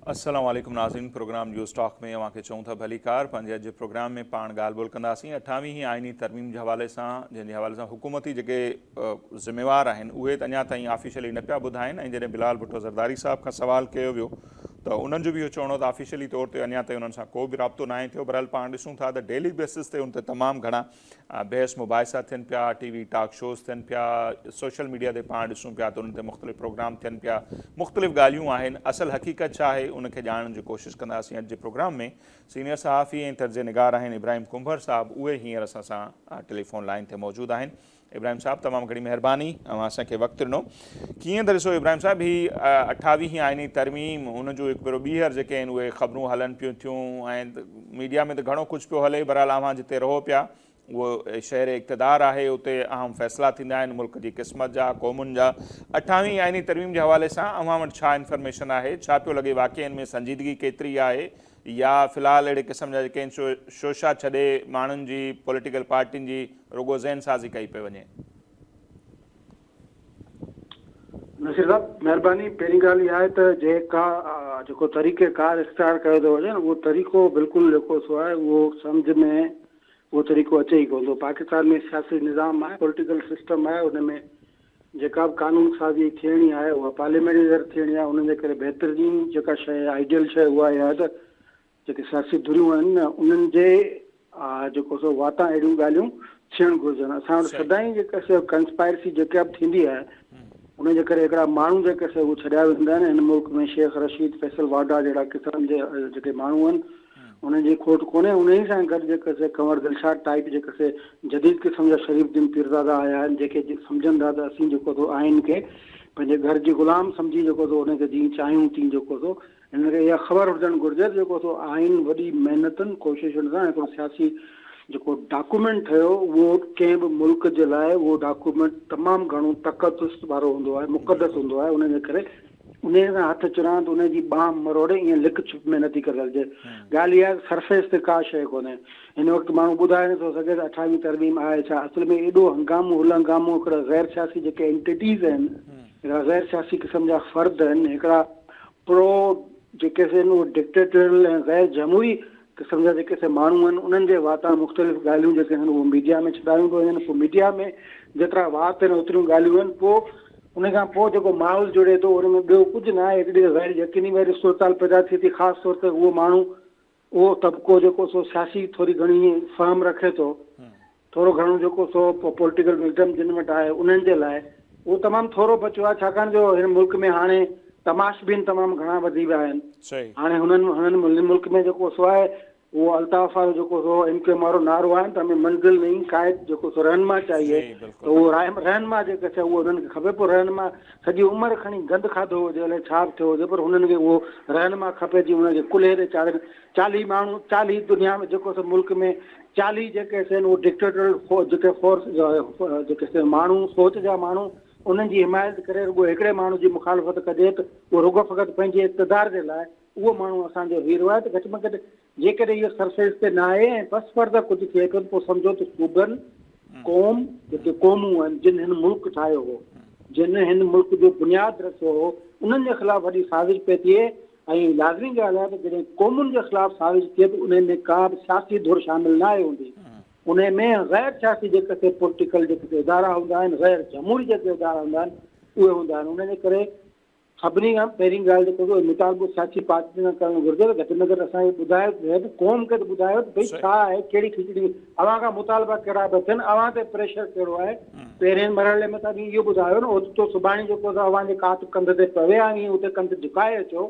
अस्सलाम वालेकुम नाज़रीन, प्रोग्राम न्यूज़ टॉक में अवां खे चऊं था भली कार। पंहिंजे अॼु प्रोग्राम में पाण ॻाल्हि ॿोल कंदासीं 28वीं आइनी तरमीम जे हवाले सां, जंहिंजे हवाले सां हुकूमती जेके ज़िम्मेवार आहिनि उहे अञा ताईं ऑफिशियली न पिया ॿुधाइनि। ऐं जॾहिं बिलाल भुट्टो ज़रदारी साहब खां सवाल कयो वियो त उन्हनि जो बि इहो चवणो त ऑफिशियली तौर ते अञा ताईं उन्हनि सां को बि राब्तो न आहे थियो। बहरहाल पाण ॾिसूं था त डेली बेसिस ते उन ते तमामु घणा बहस मुबाहिसा थियनि पिया, TV टॉक शोज़ थियनि पिया, सोशल मीडिया ते पाण ॾिसूं पिया त उन ते मुख़्तलिफ़ प्रोग्राम थियनि पिया, मुख़्तलिफ़ ॻाल्हियूं आहिनि। असल हक़ीक़त छा आहे उनखे ॼाणण जी कोशिशि कंदासीं अॼु जे प्रोग्राम में। सीनियर सहाफ़ी ऐं तर्ज़ निगार आहिनि इब्राहिम कुंभर साहब, उहे हींअर असां सां टेलीफोन लाइन ते मौजूदु आहिनि। इब्राहिम साहब तमामु घणी महिरबानी, अवां असांखे वक़्तु ॾिनो। कीअं त ॾिसो इब्राहिम साहब, ही 28वीं आइनी तरमीम उनजो हिकु भेरो ॿीहर जेके आहिनि उहे ख़बरूं हलनि पियूं थियूं ऐं मीडिया में त घणो कुझु पियो हले। बहरहाल अवां जिते रहो पिया उहो शहर इक़्तिदार आहे, उते अहम फ़ैसिला थींदा आहिनि मुल्क जी क़िस्मत जा, क़ौमुनि जा। 28वीं आइनी तरमीम जे हवाले सां अवां वटि छा इंफॉर्मेशन आहे? छा पियो लॻे वाक़िअनि में संजीदगी केतिरी आहे, या फ़िलहाल अहिड़े क़िस्म जा जेके आहिनि शोशा छॾे माण्हुनि जी, पॉलिटिकल पार्टियुनि जी रुगो ज़हन साज़ी कई पई वञे? नसीर साहब महिरबानी। पहिरीं ॻाल्हि इहा आहे त जेको तरीक़ेकार इख़्तियार कयो थो वञे न, उहो तरीक़ो बिल्कुलु जेको सो आहे उहो सम्झ में उहो तरीक़ो अचे ई कोन थो। पाकिस्तान में सियासी निज़ाम आहे, पॉलिटिकल सिस्टम आहे, उन में जेका बि कानून साज़ी थियणी आहे उहा पार्लियामेंट जे थियणी आहे। उन जे करे बहितरीन जेका शइ आइडियल शइ उहा इहा आहे त जेके सियासी धुरियूं आहिनि न उन्हनि जे जेको सो वाता अहिड़ियूं ॻाल्हियूं थियणु घुरिजनि। असां वटि सदाईं जेका कंस्पायरेसी जेका बि थींदी आहे उनजे करे हिकिड़ा माण्हू जेके उहे छॾिया वेंदा आहिनि हिन मुल्क में। शेख रशीद, फैसल वाडा जहिड़ा क़िस्म जे जेके माण्हू आहिनि उन्हनि जी खोट कोन्हे। उन ई सां गॾु जेके कंवर दिलशाद टाइप जेके जदीद क़िस्म जा शरीफ़ुद्दीन पीरज़ादा आया आहिनि, जेके सम्झनि था त असीं जेको थो आइन खे पंहिंजे घर जी ग़ुलाम सम्झी जेको थो उनखे जीअं चाहियूं तीअं जेको थो हिनखे इहा ख़बर हुजणु घुरिजे जेको थो आइन वॾी महिनतुनि कोशिशुनि सां हिकिड़ो सियासी जेको डॉक्यूमेंट ठहियो उहो कंहिं बि मुल्क जे लाइ उहो डॉक्यूमेंट तमामु घणो तक़दुस वारो हूंदो आहे, मुक़दस हूंदो आहे। उनजे करे उन सां हथु चुरां त उनजी बांह मरोड़े ईअं लिक छुप में नथी करे सघिजे। ॻाल्हि इहा आहे सरफेस ते का शइ कोन्हे। हिन वक़्तु माण्हू ॿुधाए नथो सघे त 28वीं तरमीम आहे छा। असल में एॾो हंगामो हुलंगामो हिकिड़ा गैर सियासी जेके एंटिटीज़ आहिनि, हिकिड़ा गैर सियासी क़िस्म जा फ़र्द आहिनि, हिकिड़ा प्रो जेके आहिनि उहे डिक्टेटोरियल ऐं गैर जमहूरी क़िस्म जा जेके माण्हू आहिनि उन्हनि जे वाता मुख़्तलिफ़ ॻाल्हियूं जेके आहिनि उहे मीडिया में छॾायूं थो वञनि। पोइ मीडिया में जेतिरा वात आहिनि ओतिरियूं ॻाल्हियूं आहिनि। पोइ उन खां पोइ जेको माहौल जुड़े थो उन में ॿियो कुझु न आहे। हिकिड़ी गैर यकीनी वरी सूरताल पैदा थिए थी, ख़ासि तौर ते उहो माण्हू उहो तबिको जेको सो सियासी थोरी घणी फहम रखे थो, थोरो घणो जेको सो पॉलिटिकल विज़डम जिन वटि आहे उन्हनि जे लाइ उहो तमामु थोरो बचियो आहे। छाकाणि जो हिन मुल्क में हाणे तमाशबीन तमामु घणा वधी विया आहिनि। हाणे हुननि मुल्क में जेको सो आहे उहो अल्ताफ़ वारो जेको सो MQM वारो नारो आहे त हमें मंज़िल नहीं क़ाइद जेको सो रहनुमा चाहिए, त उहो रहनुमा जेके आहे उहो उन्हनि खे खपे। पोइ रहनुमा सॼी उमिरि खणी गंद खाधो हुजे, अलाए छा थियो हुजे, पर हुननि खे उहो रहनुमा खपे जीअं हुनखे कुल्हे ते चाढ़नि। 40 माण्हू 40 दुनिया में जेको सो मुल्क में 40 जेके आहिनि उहे डिक्टेटोरियल जेके फोर्स जेके माण्हू सोच जा माण्हू उन्हनि जी हिमायत करे रुगो हिकिड़े माण्हू जी मुखालफ़त कजे त उहो रुगो फ़क़ति पंहिंजे इक़्तिदार जे लाइ उहो माण्हू असांजो हीरो आहे। त घटि में घटि जेकॾहिं इहो सरफेस ते न आहे ऐं बस फर्द कुझु थिए पियो पोइ सम्झो त सूबनि क़ौम जेके क़ौमूं आहिनि जिन हिन मुल्क ठाहियो हो, जिन हिन मुल्क जो बुनियादु रखियो हो, उन्हनि जे ख़िलाफ़ु वॾी साज़िश पई थिए। ऐं लाज़मी ॻाल्हि आहे त जॾहिं क़ौमुनि जे ख़िलाफ़ु साज़िश थिए त उन में का बि सियासी धुर शामिल न आहे हूंदी। उन में गैर सियासी जेके पॉलिटिकल जेके इदारा हूंदा आहिनि, गैर जमहूरी जेके इदारा हूंदा आहिनि उहे हूंदा आहिनि। उन जे करे सभिनी खां पहिरीं ॻाल्हि जेको मुतालबो सियासी पार्टी सां करणु घुरिजे त घटि में घटि असांखे ॿुधायो त क़ौम खे त ॿुधायो त भई छा आहे, कहिड़ी खिचड़ी अव्हां खां मुतालबा कहिड़ा पिया थियनि, अव्हां ते प्रेशर कहिड़ो आहे। पहिरें मरहले में तव्हां इहो ॿुधायो न, ओचितो सुभाणे जेको आहे अव्हां जे कात कंध ते पवे आहे उते कंध झुकाए अचो।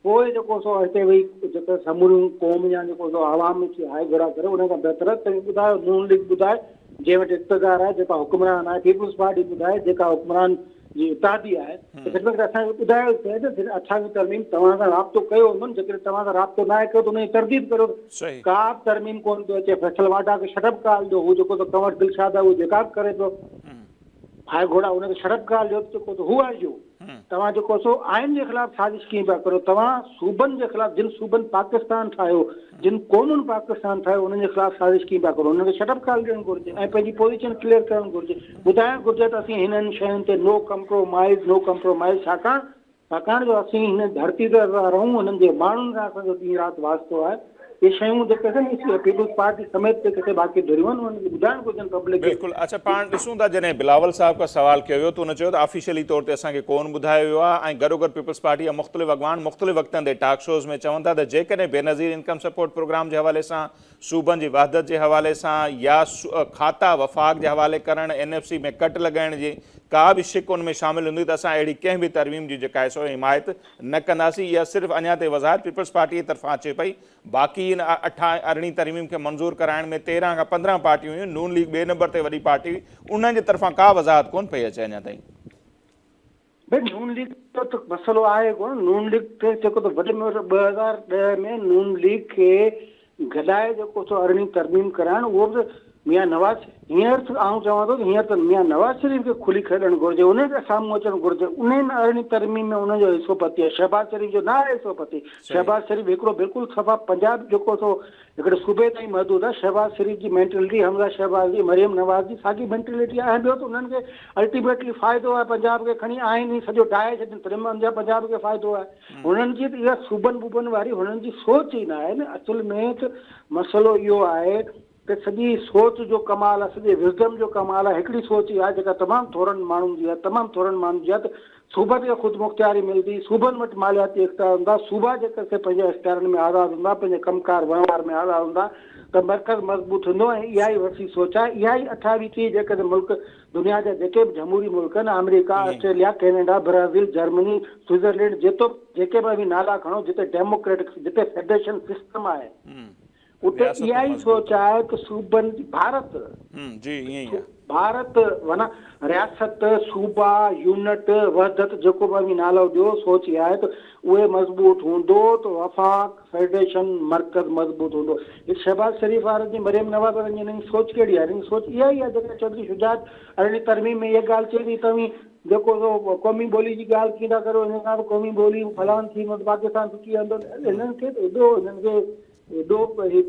पोइ जेको सो हिते वेही जेको समूरियूं क़ौम या जेको सो आवाम खे हाए घुरा करे उन खां बहितर तव्हां ॿुधायो। नून लीग ॿुधाए जंहिं वटि इक़्तिदार आहे, जेका हुक्मरान आहे, पीपुल्स पार्टी ॿुधाए जेका हुक्मरान जी इतादी आहे, त घटि में घटि असांखे ॿुधायो पिए त 28वीं तरमीम तव्हां सां राब्तो कयो हूंदो। जेकॾहिं तव्हां सां राब्तो न आहे कयो त उनजी तरदीद करो। का बि तरमीम कोन थो अचे। फैसल वाडा खे शटअप कॉल ॾियो, हू जेको त कंवर दिलशाद आहे उहो जेका बि करे पियो हाए घोड़ा हुनखे शटअप कॉल ॾियो जेको त हू आहे जो तव्हां जेको सो आइन जे ख़िलाफ़ साज़िश कीअं पिया करो। तव्हां सूबनि जे ख़िलाफ़ जिन सूबनि पाकिस्तान ठाहियो, जिन क़ौमुनि पाकिस्तान ठाहियो, उन्हनि जे ख़िलाफ़ साज़िश कीअं पिया करो। हुनखे शटअप कॉल ॾियणु घुरिजे ऐं पंहिंजी पोज़ीशन क्लियर करणु घुरिजे। ॿुधाइणु घुरिजे त असीं हिननि शयुनि ते नो कम्प्रोमाइज़ छाकाणि छाकाणि जो असीं हिन धरती ते रहूं, हुननि जे माण्हुनि सां असांजो ॾींहुं राति वास्तो आहे। ये शयूं जेके आहिनि पीपुल्स पार्टी समेत ते किथे बाक़ी धुरियूं आहिनि, उन्हनि खे ॿुधाइणु घुरिजनि पब्लिक खे। बिल्कुलु। अच्छा, पाण ॾिसूं था जॾहिं बिलावल साहब का सवाल कयो वियो त हुन चयो त ऑफिशियली तौर ते असांखे कोन ॿुधायो वियो आहे, ऐं गॾोगॾु पीपल्स पार्टी जा मुख़्तलिफ़ अॻवान मुख़्तलिफ़ वक़्तनि ते टॉक शोज़ में चवनि था त जेकॾहिं बेनज़ीर इनकम सपोर्ट प्रोग्राम जे हवाले सां, सूबनि जी वहदत जे हवाले सां, या खाता वफ़ाक़ जे हवाले करणु, NFC में कट लॻाइण जी का बि शिक उन में शामिल हूंदी त असां अहिड़ी कंहिं बि तरमीम जी जेका आहे सो हिमायत न कंदासीं। इहा सिर्फ़ु अञा ताईं वज़ाहत पीपल्स पार्टी जी तरफ़ां अचे पई। बाक़ी इन 18 तरमीम खे मंज़ूर कराइण में 13 खां 15 पार्टियूं हुयूं, नून लीग ॿिए नंबर ते वॾी पार्टी हुई, उन्हनि जे तरफ़ां का वज़ाहत कोन पई अचे अञा ताईं। भई नून लीग जो त मसइलो आहे कोन। नून लीग ते जेको त वॾे में वॾो 2010 में नून लीग खे गॾाए जेको सो 18 तरमीम कराइणु, उहो बि मियां नवाज़, हींअर आउं चवां थो त हींअर त मियां नवाज़ शरीफ़ खे खुली खेॾणु घुरिजे, उन खे साम्हूं अचणु घुरिजे। उन 18 तरमीम में उनजो हिसो पती आहे, शहबाज़ शरीफ़ जो न आहे हिसो पती। शहबाज़ शरीफ़ हिकिड़ो बिल्कुलु सफ़ा पंजाब जेको सो हिकिड़े सूबे ताईं महदूद आहे। शहबाज़ शरीफ़ जी मेंटेलिटी, हमज़ा शहबाज़ जी, मरियम नवाज़ जी साॻी मेंटेलिटी आहे। ॿियो त उन्हनि खे अल्टीमेटली फ़ाइदो आहे पंजाब खे खणी आहिनि ई सॼो ठाहे छॾनि, त्रिमंजा पंजाब खे फ़ाइदो आहे। हुननि जी त इहा सूबनि बूबनि वारी हुननि जी सोच ई न आहे न। असुल में त मसइलो इहो आहे त सॼी सोच जो कमाल आहे, सॼे विज़डम जो कमाल आहे। हिकिड़ी सोच ई आहे जेका तमामु थोरनि माण्हुनि जी आहे, तमामु थोरनि माण्हुनि जी आहे त सूबनि खे ख़ुदि मुख़्तियारी मिलंदी, सूबनि वटि मालियाती इख़्तियार हूंदा, सूबा जेके पंहिंजे इख़्तियारनि में आज़ादु हूंदा, पंहिंजे कमकार वहिंवार में आज़ादु हूंदा, त मर्कज़ मज़बूत हूंदो। ऐं इहा ई वसी सोच आहे। इहा ई 28 जेके मुल्क दुनिया जा जेके बि जमहूरी मुल्क आहिनि, America, Australia, Canada, Brazil, Germany, Switzerland, जेके बि नाला खणो, जिते डेमोक्रेटिक, जिते फेडरेशन सिस्टम आहे, उते इहा ई सोच आहे त सूबनि जी भारत जी ईअं ई आहे। भारत माना रियासत, सूबा, यूनिट, वहदत, जेको बि नालो ॾियो, सोच इहा आहे त उहे मज़बूत हूंदो त वफ़ाक़, फेडरेशन, मर्कज़ मज़बूत हूंदो। शहबाज़ शरीफ़ वारनि जी, मरियम नवाज़ वारनि जी हिननि जी सोच कहिड़ी आहे? हिननि जी सोच इहा ई आहे जेका चौधरी शुजात 18 तरमीम में इहा ॻाल्हि चई थी, तव्हीं जेको क़ौमी ॿोली जी ॻाल्हि थी था करो, हिन खां पोइ क़ौमी ॿोली फलाण थी पाकिस्तान सुठी हूंदो। हिननि खे एॾो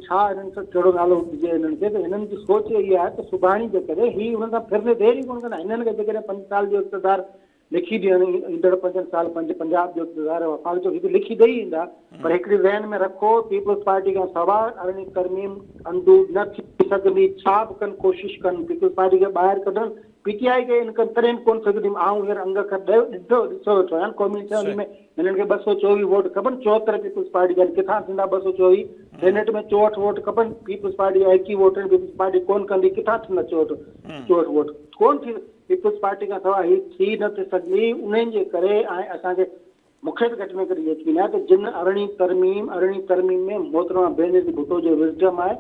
छा हिननि सां कहिड़ो नालो ॾिजे हिननि खे? त हिननि जी सोच इहा आहे त सुभाणे जेकॾहिं हीअ हुन सां फिरने देरि ई कोन कंदा। हिननि खे जेकॾहिं 5 साल जो इक़्तिदार लिखी ॾियनि, ईंदड़ 5 साल पंजाब जो इक़्तिदार वफ़ाक़ जो हिकु लिखी ॾेई ईंदा, पर हिकिड़ी ज़हन में रखो, पीपल्स पार्टी खां सवाइ 18 तरमीम अंदू न थी सघंदी। छा बि कनि, कोशिशि कनि पीपल्स पार्टी खे ॿाहिरि कढनि, PTI खे इन तॾहिं कोन सघंदी। आउं हींअर अंग कर ॾिसो वेठो आहियां, क़ौमी असेंबली में हिननि खे 224 वोट खपनि, 74 पीपल्स पार्टी जा। किथां थींदा 224? सेनेट में 64 वोट खपनि, पीपल्स पार्टी जा 21 वोट आहिनि, पीपल्स पार्टी कोन कंदी। किथां थींदा 64 वोट? कोन थी। पीपल्स पार्टी खां सवाइ हीअ थी न थी सघंदी। उन्हनि जे करे ऐं असांखे मूंखे त घटि में घटि यकीन आहे त जिन 18 तरमीम में मोहतरमा बेनज़ीर भुट्टो जो विज़डम आहे।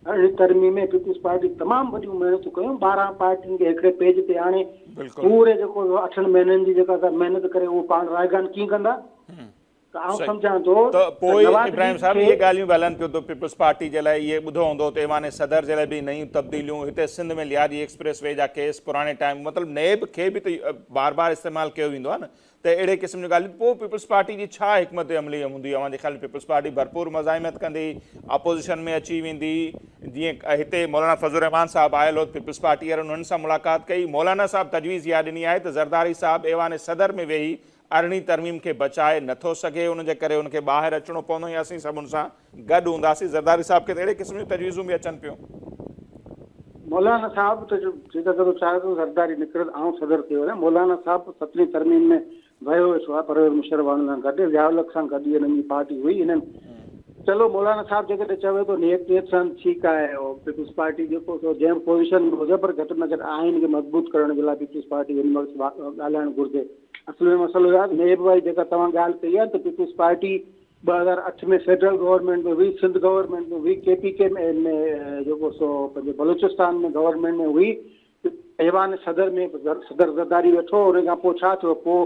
18 तरमीम में पीपल्स पार्टी तमामु वॾियूं महिनतूं कयूं, 12 पार्टियुनि खे हिकिड़े पेज ते आणे पूरे जेको 8 महीननि जी जेका महिनत करे उहो पाण रायगान कीअं कंदा? त आउं सम्झां थो त पोइ इब्राहिम साहब इहे ॻाल्हियूं बि हलनि पियो त पीपल्स पार्टी जे लाइ इहे ॿुधो हूंदो त ऐवान सदर जे लाइ बि नयूं तब्दीलियूं, हिते सिंध में लियारी एक्सप्रेस वे जा केस पुराणे टाइम मतिलबु नेब खे बि त बार बार इस्तेमालु कयो वेंदो आहे न, त अहिड़े क़िस्म जूं ॻाल्हियूं। पोइ पीपल्स पार्टी जी छा हिकमत अमली हूंदी? अव्हांजे ख़्याल पीपल्स पार्टी भरपूर मज़ाहिमत कंदी, अपोज़िशन में अची वेंदी? जीअं हिते मौलाना फज़लुर रहमान साहब आयल हो, पीपल्स पार्टी वारनि हुननि सां मुलाक़ात कई, मौलाना साहब तजवीज़ इहा ॾिनी आहे त ज़रदारी साहब ऐवान सदर में वेही 18 तरमीम खे बचाए नथो सघे, उनजे करे उनखे ॿाहिरि अचिणो पवंदो या असीं सभु हुन सां गॾु हूंदासीं। ज़रदारी साहब खे त अहिड़े क़िस्म जूं तजवीज़ूं बि अचनि पियूं। मौलाना साहब त जेका करो चाहे थो ज़रदारी निकिरल, आउं सदर थियो आहियां। मौलाना साहब 17 तरमीम में वियो वेठो आहे परवेज़ मुशर्रफ वारनि सां गॾु, ज़ियाउल सां गॾु हिननि जी पार्टी हुई। हिननि चलो मौलाना साहब जेकॾहिं चवे थो नियत सां ठीकु आहे, पीपल्स पार्टी जेको जंहिं पोज़ीशन में हुजे, पर घटि में घटि आइन खे मज़बूत करण जे लाइ पीपल्स पार्टी हिन वक़्तु ॻाल्हाइणु घुरिजे। असल में मसइलो आहे नेब वारी जेका तव्हां ॻाल्हि कई आहे त पीपल्स पार्टी 2008 में फेडरल गवर्नमेंट में हुई, सिंध गवर्नमेंट में हुई, KPK में जेको सो पंहिंजे बलूचिस्तान में गवर्नमेंट में हुई, ऐवान सदर में सदर ज़रदारी वेठो। उन खां पोइ छा थियो? पोइ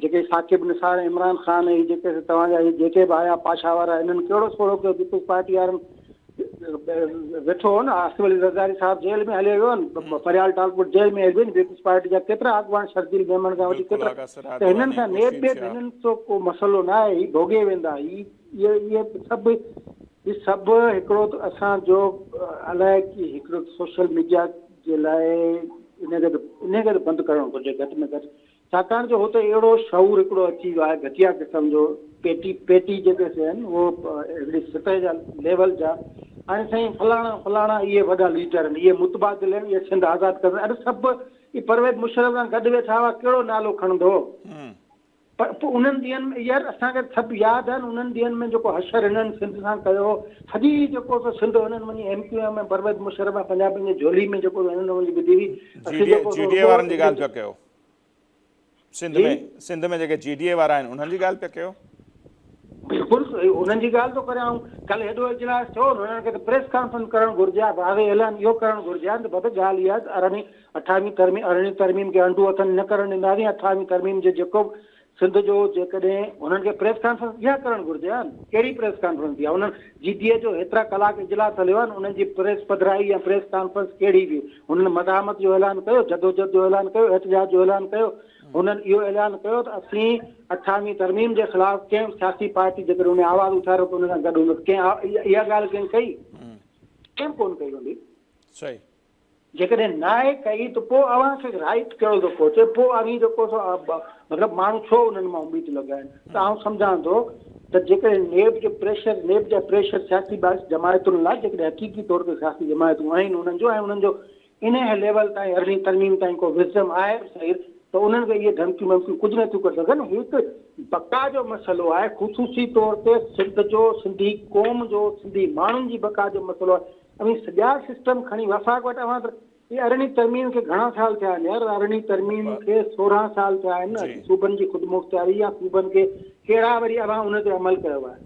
जेके साकिब निसार, इमरान ख़ान ऐं जेके तव्हांजा जेके बि आया पाशा वारा, हिननि कहिड़ो थोरो कयो? पीपल्स पार्टी वारनि वेठो हो न। आसिफ अली ज़रदारी साहब जेल में हलियो वियो न, फरियाल टालपुर जेल में हली। पीपल्स पार्टी जा केतिरा अॻवान शर्जील मेमन खां वठी केतिरा, त हिननि सां नेब बेब हिननि जो को मसइलो न आहे, हीअ भोॻे वेंदा। इहे सभु हिकिड़ो त असांजो अलाए की हिकिड़ो सोशल मीडिया जे लाइ इनखे त बंदि करणु घुरिजे घटि में घटि। छाकाणि जो हुते अहिड़ो शऊर हिकिड़ो अची वियो आहे घटिया क़िस्म जो, पेटी जेके आहिनि उहो हिकिड़ी सतह जा लेवल जा, हाणे साईं फलाणा इहे वॾा लीडर आहिनि, इहे मुतबादिल आहिनि, इहे सिंध आज़ादु कंदा। अरे सभु ई परवेज़ मुशर्रफ सां गॾु वेठा हुआ, कहिड़ो नालो खणंदो? पर पोइ उन्हनि ॾींहंनि में यार असांखे सभु यादि आहिनि उन्हनि ॾींहंनि में जेको हशर हिननि सिंध सां कयो, सॼी जेको सिंध हुननि वञी MQM में परवेज़ मुशर्रफ पंजाबी जे झोली में जेको हिननि वञी विधी हुई। GDA वारनि जी ॻाल्हि पिया कयो, सिंध में जेके GDA वारा आहिनि उन्हनि जी ॻाल्हि पिया कयो? बिल्कुलु उन्हनि जी ॻाल्हि थो करियां। कल्ह हेॾो इजलास थियो, हुननि खे त प्रेस कॉन्फ्रेंस करणु घुरिजे आहे, भावे ऐलान इहो करणु घुरिजे आहे। त बद ॻाल्हि इहा आहे 18वीं तरमीम खे अंडू अथनि न करणु ॾींदासीं। 18वीं तरमीम जे जेको सिंध जो जेकॾहिं हुननि खे प्रेस कॉन्फ्रेंस इहा करणु घुरिजे आहे। कहिड़ी प्रेस कॉन्फ्रेंस थी आहे? हुननि GDA जो हेतिरा कलाक इजलास हलियो आहे, उन्हनि जी प्रेस पधराई या प्रेस कॉन्फ्रेंस कहिड़ी हुई? हुननि मदामत जो ऐलान कयो, जदोजहद जो ऐलान कयो, एहतजाज जो ऐलान कयो। हुननि इहो ऐलान कयो त असीं 18वीं तरमीम जे ख़िलाफ़ कंहिं सियासी पार्टी जेकॾहिं उन आवाज़ उथारियो त उन सां गॾु हूंदो। कंहिं इहा ॻाल्हि कंहिं कई? कंहिं कोन कई हूंदी। सही। जेकॾहिं न आहे कई त पोइ अव्हांखे राइट कहिड़ो थो पहुचे? पोइ अवी जेको मतिलबु माण्हू छो उन्हनि मां उमीद लॻाइनि? त आउं सम्झां थो त जेकॾहिं नेब जा प्रेशर सियासी जमायतुनि लाइ जेकॾहिं हक़ीक़ी तौर ते सियासी जमायतूं आहिनि उन्हनि जो इन लेवल ताईं 18वीं तरमीम ताईं को विज़डम आहे सही, त उन्हनि खे इहे धमकियूं वमकियूं कुझु नथियूं करे सघनि। हिकु बका जो मसइलो आहे, ख़ुशूसी तौर ते सिंध जो, सिंधी क़ौम जो, सिंधी माण्हुनि जी बका जो मसइलो आहे। अभी सॼा सिस्टम खणी वफ़ाक़ वटि अवां त ये 18वीं तरमीम खे घणा साल थिया आहिनि यार? 18वीं तरमीम खे 16 साल थिया आहिनि। सूबनि जी ख़ुदमुख़्तियारी या सूबनि खे कहिड़ा वरी अवां उन ते अमल कयो आहे?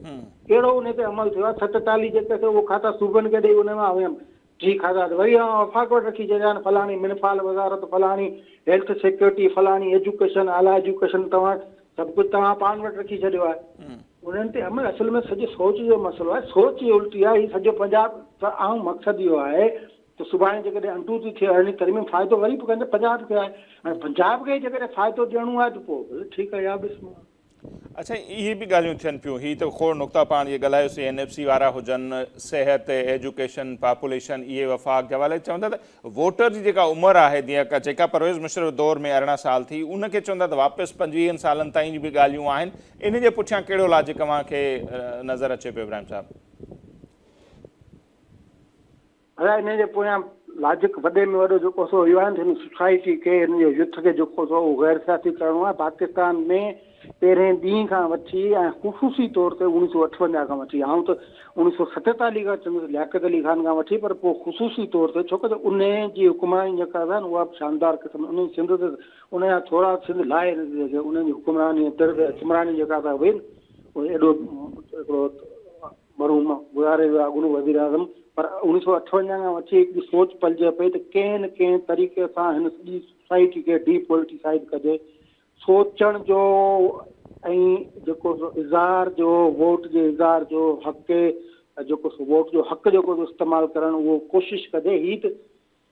कहिड़ो उन ते अमल थियो आहे? 47 जेके उहो खाता सूबनि खे ॾेई उन मां वियमि ठीकु आहे दादा, वरी वफ़ाक़ वटि रखी छॾिया आहिनि। फलाणी मिनफाल वज़ारत, फलाणी हेल्थ सिक्योरिटी, फलाणी एजुकेशन, आला एजुकेशन, तव्हां सभु कुझु तव्हां पाण वटि रखी छॾियो आहे। उन्हनि ते अमल असल में सॼो सोच जो मसइलो आहे। सोच ई उल्टी आहे। हीउ सॼो पंजाब त आउं मक़सदु इहो आहे त सुभाणे जेकॾहिं अंडू थी थिए 18वीं तरमीम, फ़ाइदो वरी बि कंदे पंजाब खे आहे। हाणे पंजाब खे जेकॾहिं फ़ाइदो ॾियणो आहे त पोइ ठीकु आहे, या बिस्मिल्लाह। अच्छा, इहे बि ॻाल्हियूं थियनि पियूं। हीअ त खोड़ नुक़्ता पाण इहे ॻाल्हायोसीं, NFC वारा हुजनि, सिहत, एजुकेशन, पॉपुलेशन, इहे वफ़ाक़ जे हवाले चवंदा त वोटर जी जेका उमिरि आहे जीअं जेका परवेज़ मुशर्रफ दौर में 18 साल थी, उनखे चवंदा त वापसि 25 सालनि ताईं जी बि ॻाल्हियूं आहिनि। इन जे पुठियां कहिड़ो लॉजिक अव्हांखे नज़र अचे पियो इब्राहिम साहिबु? इन जे पोयां लॉजिक वॾे में वॾो जेको सो इहो आहे न, सोसाइटी खे, हिन जो यूथ खे जेको सो उहो गैर सियासी करिणो आहे। पाकिस्तान में पहिरें ॾींहं खां वठी ऐं ख़ुशूसी तौर ते 1958 खां वठी, आउं त 1947 खां चवंदुसि लियाकत अली ख़ान खां वठी, पर पोइ ख़ुशूसी तौर ते, छो त उन जी हुकुमरानी जेका आहे उहा शानदार क़िस्म, उन सिंध ते उन जा थोरा सिंध लाहे उन जी हुकुमरानी जेका था हुई, उहो एॾो हिकिड़ो मरहूम गुज़ारे वियो आहे गुरू वज़ीर आज़म। पर 1958 खां वठी हिकिड़ी सोच पलिजे पई त कंहिं न कंहिं तरीक़े सां हिन सॼी सोसाइटी खे डीपोलिटिसाइज़ कजे। सोचण जो ऐं जेको इज़हार जो, वोट जे इज़हार जो हक़, जेको वोट जो हक़ जेको इस्तेमालु करणु, उहो कोशिशि कजे। हीअ त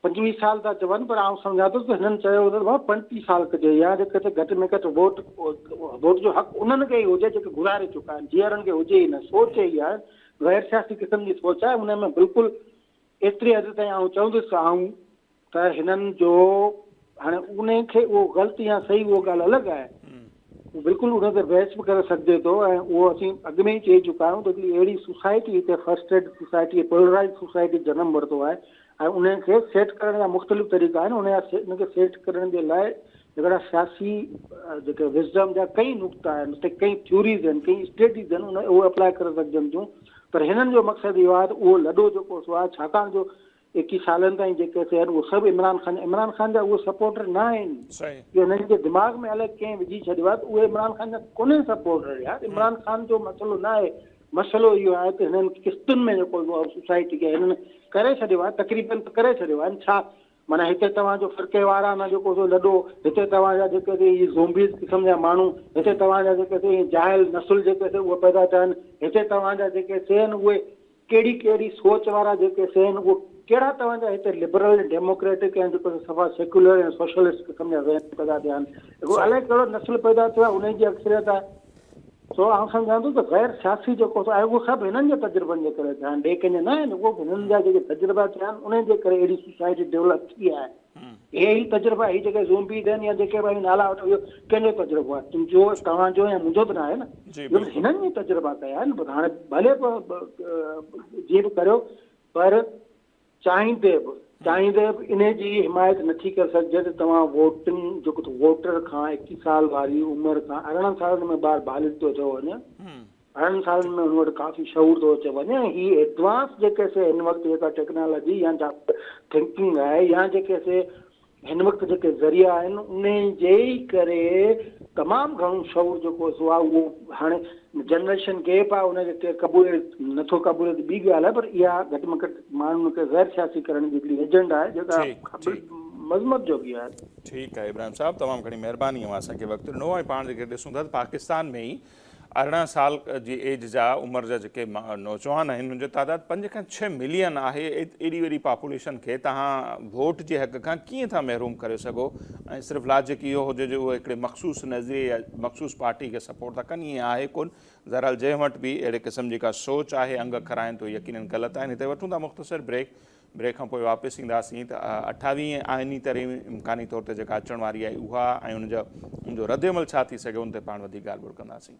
25 साल था चवनि, पर आउं सम्झां थो त हिननि चयो त भाउ 35 साल कजे, या जेके घटि में घटि वोट जो हक़ उन्हनि खे ई हुजे जेके गुज़ारे चुका आहिनि, जीअरनि खे हुजे ई न। सोच ई आहे गैर सियासी क़िस्म जी सोच आहे। उन में बिल्कुलु एतिरी हद ताईं आउं चवंदुसि आउं त हिननि जो हाणे उन खे उहो ग़लती या सही उहो ॻाल्हि अलॻि आहे, बिल्कुलु उन ते बहस बि करे सघिजे थो। ऐं उहो असीं अॻु में ई चई चुका आहियूं त हिकिड़ी अहिड़ी सोसाइटी हिते फर्स्टेड सोसाइटी, पोलराइज़ सोसाइटी जनम वरितो आहे। ऐं उनखे सेट करण जा मुख़्तलिफ़ तरीक़ा आहिनि। उनखे सेट करण जे लाइ हिकिड़ा सियासी जेके विज़डम जा कई नुक़्ता आहिनि, उते कई थ्योरीज़ आहिनि, कई स्ट्रेटजीज़ आहिनि, उहे अप्लाई करे सघजनि थियूं। पर हिननि जो मक़सदु इहो आहे त उहो लॾो जेको सो आहे, छाकाणि जो 21 सालनि ताईं जेके आहिनि उहे सभु इमरान ख़ान जा उहे सपोर्टर न आहिनि। इहो हिननि जे दिमाग़ में अलॻि कंहिं विझी छॾियो आहे त उहे इमरान ख़ान जा कोन्हे सपोर्टर। यार इमरान ख़ान जो मसइलो न आहे, मसइलो इहो आहे त हिननि किस्तुनि में जेको सोसाइटी खे हिननि करे छॾियो आहे, तक़रीबन करे छॾियो आहे। छा माना हिते तव्हांजो फ़िरके वारा न जेको सो लॾो, हिते तव्हांजा जेके इहे ज़ोंबीज़ क़िस्म जा माण्हू, हिते तव्हांजा जेके जाहिल नसुल जेके उहे पैदा थिया आहिनि, हिते तव्हांजा जेके आहिनि उहे कहिड़ी कहिड़ी सोच वारा जेके आहिनि, उहे कहिड़ा तव्हांजा हिते लिबरल, डेमोक्रेटिक ऐं जेको सफ़ा सेक्युलर ऐं सोशलिस्ट क़िस्म जा पैदा थिया आहिनि। हिकिड़ो अलाए कहिड़ो नसुल पैदा थियो आहे, उन जी अक्सरियत आहे। सो आउं सम्झां थो त गैर सियासी जेको आहे उहो सभु हिननि जे तजुर्बनि जे करे थिया आहिनि, ॿिए कंहिंजे न आहिनि। उहो हिननि जा जेके तजुर्बा थिया आहिनि उन जे करे अहिड़ी सोसाइटी डेवलप थी आहे। हे ई तजुर्बा ही जेके ज़ोंबी आहिनि या जेके भई नाला वठो इहो कंहिंजो तजुर्बो आहे, तुंहिंजो तव्हांजो या मुंहिंजो त न आहे न, जी इहो बिल्कुलु। हिननि ई तजुर्बा कया आहिनि। हाणे भले जीअं बि करियो, पर चाहींदे बि इन जी हिमायत नथी करे सघिजे त तव्हां वोटिंग जेको वोटर खां 21 साल वारी उमिरि खां 18 सालनि में ॿार बालिग थो थियो वञे, 18 सालनि में हुन वटि काफ़ी शऊर थो अचे वञे, ही एडवांस जेके से हिन वक़्तु जेका टेक्नोलॉजी या थिंकिंग आहे या जेके से हिन वक़्तु जेके ज़रिया आहिनि उन जे ई करे तमामु घणो शऊर जेको सो आहे उहो हाणे जनरेशन गैप आहे, उनखे क़बूल नथो क़बूल ॿी ॻाल्हि आहे, पर इहा घटि में घटि माण्हुनि खे गैर सियासी करण जी हिकिड़ी एजेंडा आहे जेका मज़मत जो बि आहे। ठीकु आहे इब्राहिम साहब, तमामु घणी महिरबानी आहे असांखे वक़्तु ॾिनो। ऐं पाण जेके ॾिसूं था पाकिस्तान में ई 18 साल जी एज जा उमिरि जा जेके नौजवान आहिनि उनजी तादाद 5 खां 6 मिलियन आहे। एॾी वॾी पॉपुलेशन खे तव्हां वोट जे हक़ खां कीअं था महरूम करे सघो, ऐं सिर्फ़ु लॉजिक इहो हुजे जो उहो हिकिड़े मख़सूस नज़रिए या मख़सूस पार्टी खे सपोर्ट था कनि, ईअं आहे कोन। ज़रल जंहिं वटि बि अहिड़े क़िस्म जी का सोच आहे, अंग खराइनि तो यकीनन ग़लति आहिनि। हिते वठूं था मुख़्तसिर ब्रेक खां पोइ वापसि ईंदासीं त 28 आइनी तरमीम इम्कानी तौर ते जेका अचण वारी आहे उहा ऐं उनजो रद्द अमल छा थी सघे उन ते पाण वधीक ॻाल्हि ॿोल कंदासीं।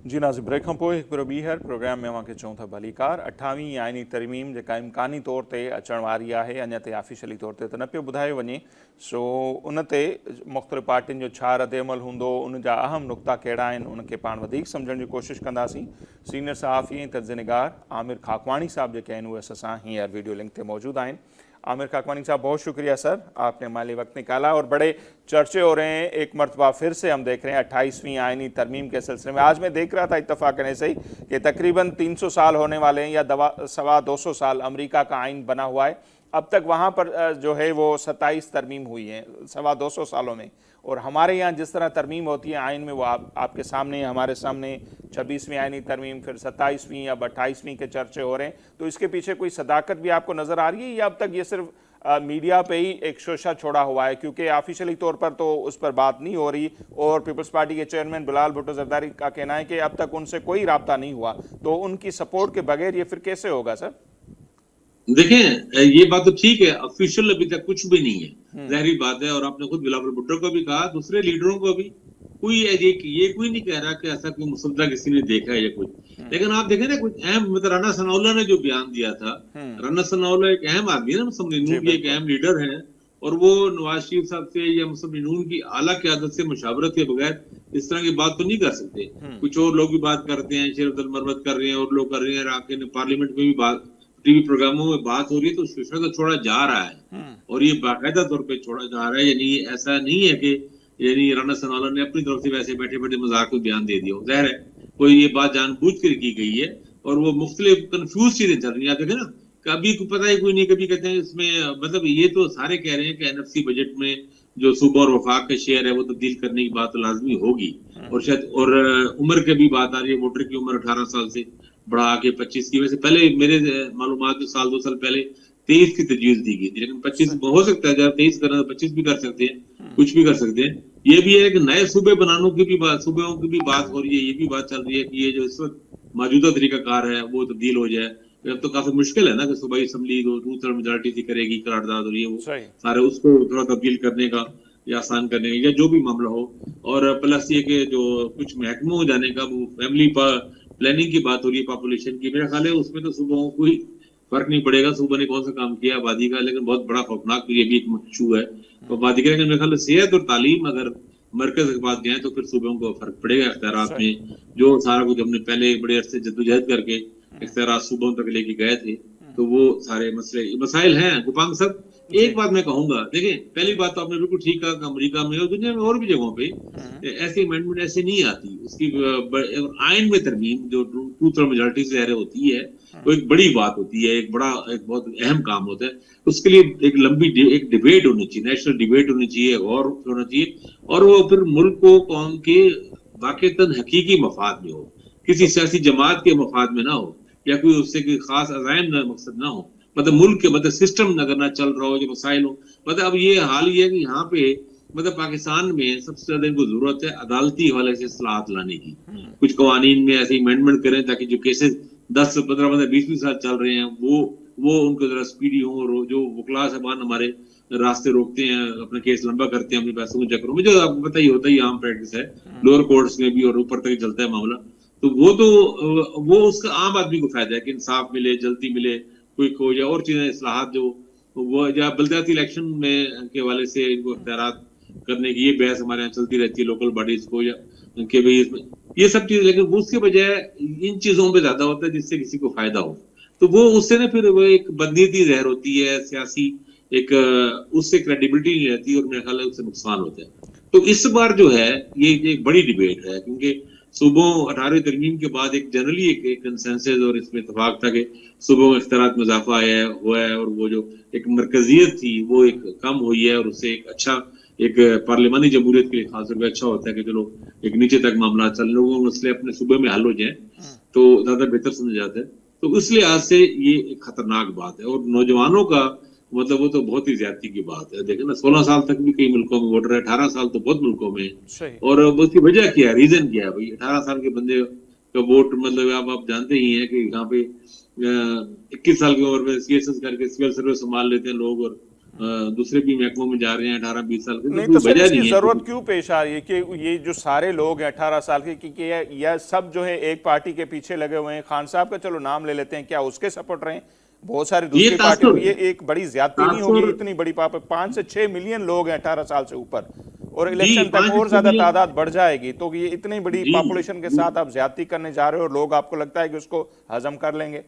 जी नाज़िम, ब्रेक खां पोइ हिकु भेरो ॿीहर प्रोग्राम में अव्हांखे चऊं था भलीकार। 28 आइनी तरमीम जेका इम्कानी तौर ते अचण वारी आहे, अञा ताईं ऑफिशियली तौर ते त न पियो ॿुधायो वञे, सो उन ते मुख़्तलिफ़ पार्टियुनि जो छा रद्द अमल हूंदो, उन जा अहम नुक़्ता कहिड़ा आहिनि, उनखे पाण वधीक सम्झण जी कोशिशि कंदासीं। सीनियर सहाफ़ी ऐं तर्जुमेगार आमिर खाकवाणी साहब जेके आहिनि उहे असां सां हींअर वीडियो लिंक ते मौजूद आहिनि। आमिर खाकवानी साहब, बहुत शुक्रिया सर, आपने माली वक्त निकाला और बड़े चर्चे हो रहे हैं। एक मरतबा फिर से हम देख रहे हैं 28वीं आइनी तरमीम के सिलसिले में। आज मैं देख रहा था इत्तफाकन ऐसे ही कि तकरीबन 300 साल होने वाले हैं या 250 साल अमेरिका का आइन बना हुआ है। अब तक वहाँ पर जो है वो 27 तरमीम हुई हैं 250 सालों में, और हमारे यहाँ जिस तरह तरमीम होती है आइन में वो आपके सामने हमारे सामने 26वीं आइनी तरमीम, फिर 27वीं, अब 28वीं के चर्चे हो रहे हैं। तो इसके पीछे कोई सदाकत भी आपको नज़र आ रही है या अब तक ये सिर्फ मीडिया पे ही एक शोशा छोड़ा हुआ है, क्योंकि ऑफिशियली तौर पर तो उस पर बात नहीं हो रही, और पीपल्स पार्टी के चेयरमैन बिलाल भुट्टो जरदारी का कहना है कि अब तक उनसे कोई राब्ता नहीं हुआ, तो उनकी सपोर्ट के बगैर ये फिर कैसे होगा सर? देखें, ये बात तो ठीक है, ऑफिशियल अभी तक कुछ भी नहीं है, ज़ाहिर बात है। और आपने खुद बिलावल भुट्टो को भी कहा, दूसरे लीडरों को भी, कोई ये कोई नहीं कह रहा कि ऐसा कोई मुसद्दा किसी ने देखा है या कुछ। लेकिन आप देखें ना, कुछ अहम, मतलब राना सनाउल्लाह ने जो बयान दिया था, राना सनाउल्लाह एक अहम आदमी है ना, मुस्लिम लीग के एक अहम लीडर है, और वो नवाज शरीफ साहब से या मुस्लिम लीग की आला क़यादत से मुशावरत के बगैर इस तरह की बात तो नहीं कर सकते। कुछ और लोग भी बात करते हैं, शेर अब्दुल मरवत कर रहे हैं और लोग कर रहे हैं, आके पार्लियामेंट में भी बात, टीवी प्रोग्रामों में बात हो रही है, तो सिलसिला तो छोड़ा जा रहा है, और ये बाकायदा तौर पे छोड़ा जा रहा है। यानी ऐसा नहीं है कि यानी राना सनाउल्लाह ने अपनी तरफ से वैसे बैठे बैठे मजाक को बयान दे दिया हो, ज़ाहिर है कोई ये बात जानबूझ कर की गई है, और वो मुख्तलिफ कंफ्यूज चीजें चल रही है। देखे ना, कभी पता ही कोई नहीं, कभी कहते हैं इसमें, मतलब ये तो सारे कह रहे हैं कि एनएफसी बजट में जो सूबा और वफाक के शेयर है वो तब्दील करने की बात तो लाजमी होगी, और शायद और उम्र की भी बात आ रही है, वोटर की उम्र 18 साल से बढ़ा के 25 की। वैसे पहले मेरे मालूमात में साल 2 साल पहले 23 की तजवीज दी गई थी, लेकिन 25 हो सकता है, जब 23 करना 25 भी कर सकते हैं, कुछ भी कर सकते हैं। ये भी है कि नए सूबे बनाने की भी बात, सूबों की भी बात हो रही है, ये भी बात चल रही है कि ये जो इस वक्त मौजूदा तरीकाकार है वो तब्दील हो जाए। अब तो काफी मुश्किल है ना कि सूबाई असम्बली जो 2/3 मेजॉरिटी से करेगी करारदाद, और ये वो सारे उसको थोड़ा तब्दील करने का या आसान करने का या जो भी मामला हो, और प्लस ये कि जो कुछ महकमों हो जाने का, वो फैमिली प्लानिंग की बात हो रही है पॉपुलेशन की, मेरा ख्याल है उसमें तो सूबों को कोई फर्क नहीं पड़ेगा सूबा ने कौन सा काम किया आबादी का, लेकिन बहुत बड़ा खौफनाक ये भी एक मशू है आबादी का। लेकिन मेरे ख्याल सेहत और तालीम अगर मरकज के पास गए तो फिर सूबों को फर्क पड़ेगा इख्तियारात में, जो सारा कुछ हमने पहले बड़े अरसे जद्दोजहद करके इख्तियारात सूबों तक लेके गए थे, तो वो सारे मसाइल हैं। गुपांग साहब, एक बात मैं कहूंगा, देखिए पहली बात तो आपने बिल्कुल ठीक कहा कि अमेरिका में और दुनिया में और भी जगहों पे ऐसी अमेंडमेंट ऐसे नहीं आती। उसकी आइन में तरमीम जो 2/3 मेजॉरिटी से होती है, वो एक बड़ी बात होती है, एक बहुत अहम काम होता है। उसके लिए एक लंबी एक डिबेट होनी चाहिए, नेशनल डिबेट होनी चाहिए, गौर होना चाहिए, और वो फिर मुल्क को कौम के वाक़ईतन हकीकी मफाद में हो, किसी सियासी जमात के मफाद में ना हो, या कोई उससे कोई खास अज़ाइम मकसद ना हो, مطلب ملک کے مطلب سسٹم اگر نہ چل رہا ہو، جو مسائل ہو، مطلب اب یہ حال یہ ہے کہ یہاں پہ مطلب پاکستان میں سب سے زیادہ ان کو ضرورت ہے عدالتی حوالے سے اصلاحات لانے کی. کچھ قوانین میں ایسی امینڈمنٹ کریں تاکہ جو کیسز 10 15 20 سال چل رہے ہیں وہ ان کو ذرا اسپیڈی ہوں، اور جو وکلا صاحبان ہمارے راستے روکتے ہیں، اپنا کیس لمبا کرتے ہیں اپنے پیسوں کے چکروں میں، جو آپ کو پتہ ہی ہوتا ہے، عام پریکٹس ہے لوور کورٹس میں بھی اور اوپر تک چلتا ہے معاملہ. تو وہ اس کا عام آدمی کو فائدہ ہے کہ انصاف ملے، جلدی ملے، کوئی ہو جائے اور چیزیں اصلاحات جو وہ یا بلدیاتی الیکشن میں کے حوالے سے ان کو اختیارات کرنے کی یہ بحث ہمارے یہاں چلتی رہتی ہے لوکل باڈیز کو، یا کہ بھائی اس میں یہ سب چیزیں، لیکن اس کے بجائے ان چیزوں پہ زیادہ ہوتا ہے جس سے کسی کو فائدہ ہو. تو وہ اس سے نا پھر وہ ایک بدنیتی زہر ہوتی ہے سیاسی، ایک اس سے کریڈیبلٹی نہیں رہتی، اور میرے خیال ہے اس سے نقصان ہوتا ہے. تو اس بار جو ہے یہ ایک بڑی ڈیبیٹ ہے، کیونکہ صوبوں 18 ترمیم کے بعد ایک جنرلی ایک کنسنسس اور اس میں اتفاق تھا کہ صوبوں میں اختیارات میں اضافہ ہوا ہے، اور وہ جو ایک مرکزیت تھی وہ ایک کم ہوئی ہے، اور اس سے ایک اچھا ایک پارلیمانی جمہوریت کے خاص طور پہ اچھا ہوتا ہے کہ چلو ایک نیچے تک معاملات چل، لوگوں کے مسئلے اپنے صوبے میں حل ہو جائیں تو زیادہ بہتر سمجھا جاتا ہے. تو اس لحاظ سے یہ ایک خطرناک بات ہے. اور نوجوانوں کا مطلب وہ تو بہت ہی زیادتی کی بات ہے. دیکھیں نا 16 سال تک بھی کئی ملکوں میں ووٹر ہے، 18 سال تو بہت ملکوں میں ہے. اور اس کی وجہ کیا ہے، ریزن کیا ہے؟ بھائی 18 سال کے بندے کا ووٹ مطلب آپ جانتے ہی ہیں کہ یہاں پہ 21 سال کی عمر میں سی ایس ایس کر کے سول سروس سنبھال لیتے ہیں لوگ، اور دوسرے بھی محکموں میں جا رہے ہیں 18 20 سال کے. نہیں تو سر اس کی ضرورت کیوں پیش آ رہی ہے کہ یہ جو سارے لوگ ہیں 18 سال کے، کہ یہ سب جو ہے ایک پارٹی کے پیچھے لگے ہوئے ہیں؟ خان صاحب کا چلو نام لے لیتے ہیں، کیا اس کے سپورٹ رہے ہیں؟ بہت ساری دوسری پارٹیوں. یہ ایک بڑی زیادتی نہیں ہوگی؟ اتنی بڑی 5 سے 6 ملین لوگ ہیں 18 سال سے اوپر، اور الیکشن تک اور زیادہ تعداد بڑھ جائے گی. تو یہ اتنی بڑی پاپولیشن کے ساتھ آپ زیادتی کرنے جا رہے ہو، اور لوگ آپ کو لگتا ہے کہ اس کو ہضم کر لیں گے؟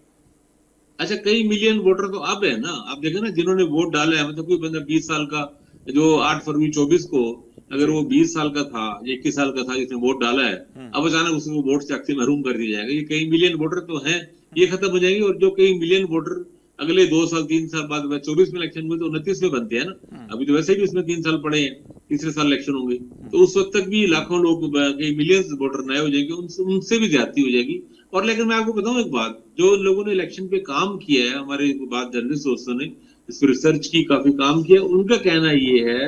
اچھا کئی ملین ووٹر تو اب ہے نا. آپ دیکھیں نا جنہوں نے ووٹ ڈالا ہے، مطلب کوئی بندہ 20 سال کا جو 8 فروری 24 کو اگر وہ 20 سال کا تھا یا 21 سال کا تھا جس نے ووٹ ڈالا ہے، اب اچانک اس کو ووٹ سے حق سے محروم کر دیا جائے گا. یہ کئی ملین ووٹر تو ہیں، یہ ختم ہو جائیں گے. اور جو کئی ملین ووٹر اگلے 2 سال 3 سال بعد 24 میں الیکشن ہوئے تو 29 میں بنتے ہیں نا. ابھی تو ویسے بھی اس میں 3 سال پڑے ہیں، تیسرے سال الیکشن ہوں گے. تو اس وقت تک بھی لاکھوں لوگ، کئی ملین ووٹر نئے ہو جائیں گے، ان سے بھی زیادتی ہو جائے گی. اور لیکن میں آپ کو بتاؤں ایک بات، جو لوگوں نے الیکشن پہ کام کیا ہے، ہمارے بعض جرنلسٹ دوستوں نے اس پہ ریسرچ کی، کافی کام کیا، ان کا کہنا یہ ہے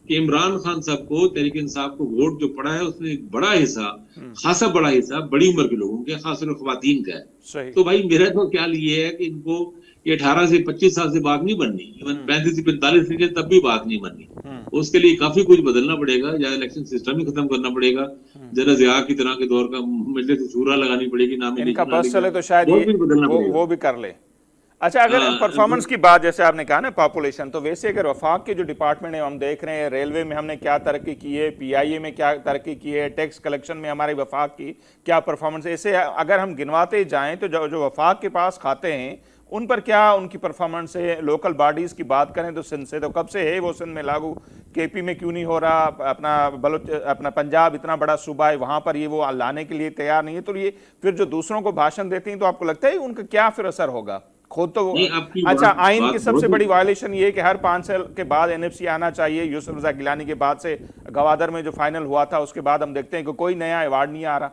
کہ عمران خان صاحب کو، تحریک انصاف کو ووٹ جو پڑا ہے اس میں ایک بڑا حصہ، خاصا بڑا حصہ بڑی عمر کے لوگوں کے، خاص طور پر خواتین کا ہے. تو بھائی میرا تو خیال یہ ہے کہ ان کو یہ 18 سے 25 سال سے بات نہیں بننی، ایون 35 سے 45 سے تب بھی بات نہیں بننی. اس کے لیے کافی کچھ بدلنا پڑے گا، یا الیکشن سسٹم ہی ختم کرنا پڑے گا، ذرا ضیاء کی طرح کے دور کا مجلس شورا لگانی پڑے گی، ان کا بس چلے تو شاید وہ بھی کر لے. اچھا اگر پرفارمنس کی بات، جیسے آپ نے کہا نا پاپولیشن، تو ویسے اگر وفاق کے جو ڈپارٹمنٹ ہیں ہم دیکھ رہے ہیں، ریلوے میں ہم نے کیا ترقی کی ہے، پی آئی اے میں کیا ترقی کی ہے، ٹیکس کلیکشن میں ہماری وفاق کی کیا پرفارمنس ہے، اسے اگر ہم گنواتے جائیں تو جو وفاق کے پاس کھاتے ہیں ان پر کیا ان کی پرفارمنس ہے. لوکل باڈیز کی بات کریں تو سندھ سے تو کب سے ہے وہ سندھ میں لاگو، کے پی میں کیوں نہیں ہو رہا؟ اپنا پنجاب اتنا بڑا صوبہ ہے، وہاں پر یہ وہ لانے کے لیے تیار نہیں ہے. تو یہ پھر جو دوسروں کو بھاشن دیتے ہیں تو آپ کو لگتا ہے ان کا کیا پھر اثر ہوگا؟ خود تو اچھا آئین کی سب سے بڑی وائلیشن یہ ہے کہ ہر 5 سال کے بعد این ایف سی آنا چاہیے. یوسف رضا گیلانی کے بعد سے گوادر میں جو فائنل ہوا تھا اس کے بعد ہم دیکھتے ہیں کہ کوئی نیا ایوارڈ نہیں آ رہا.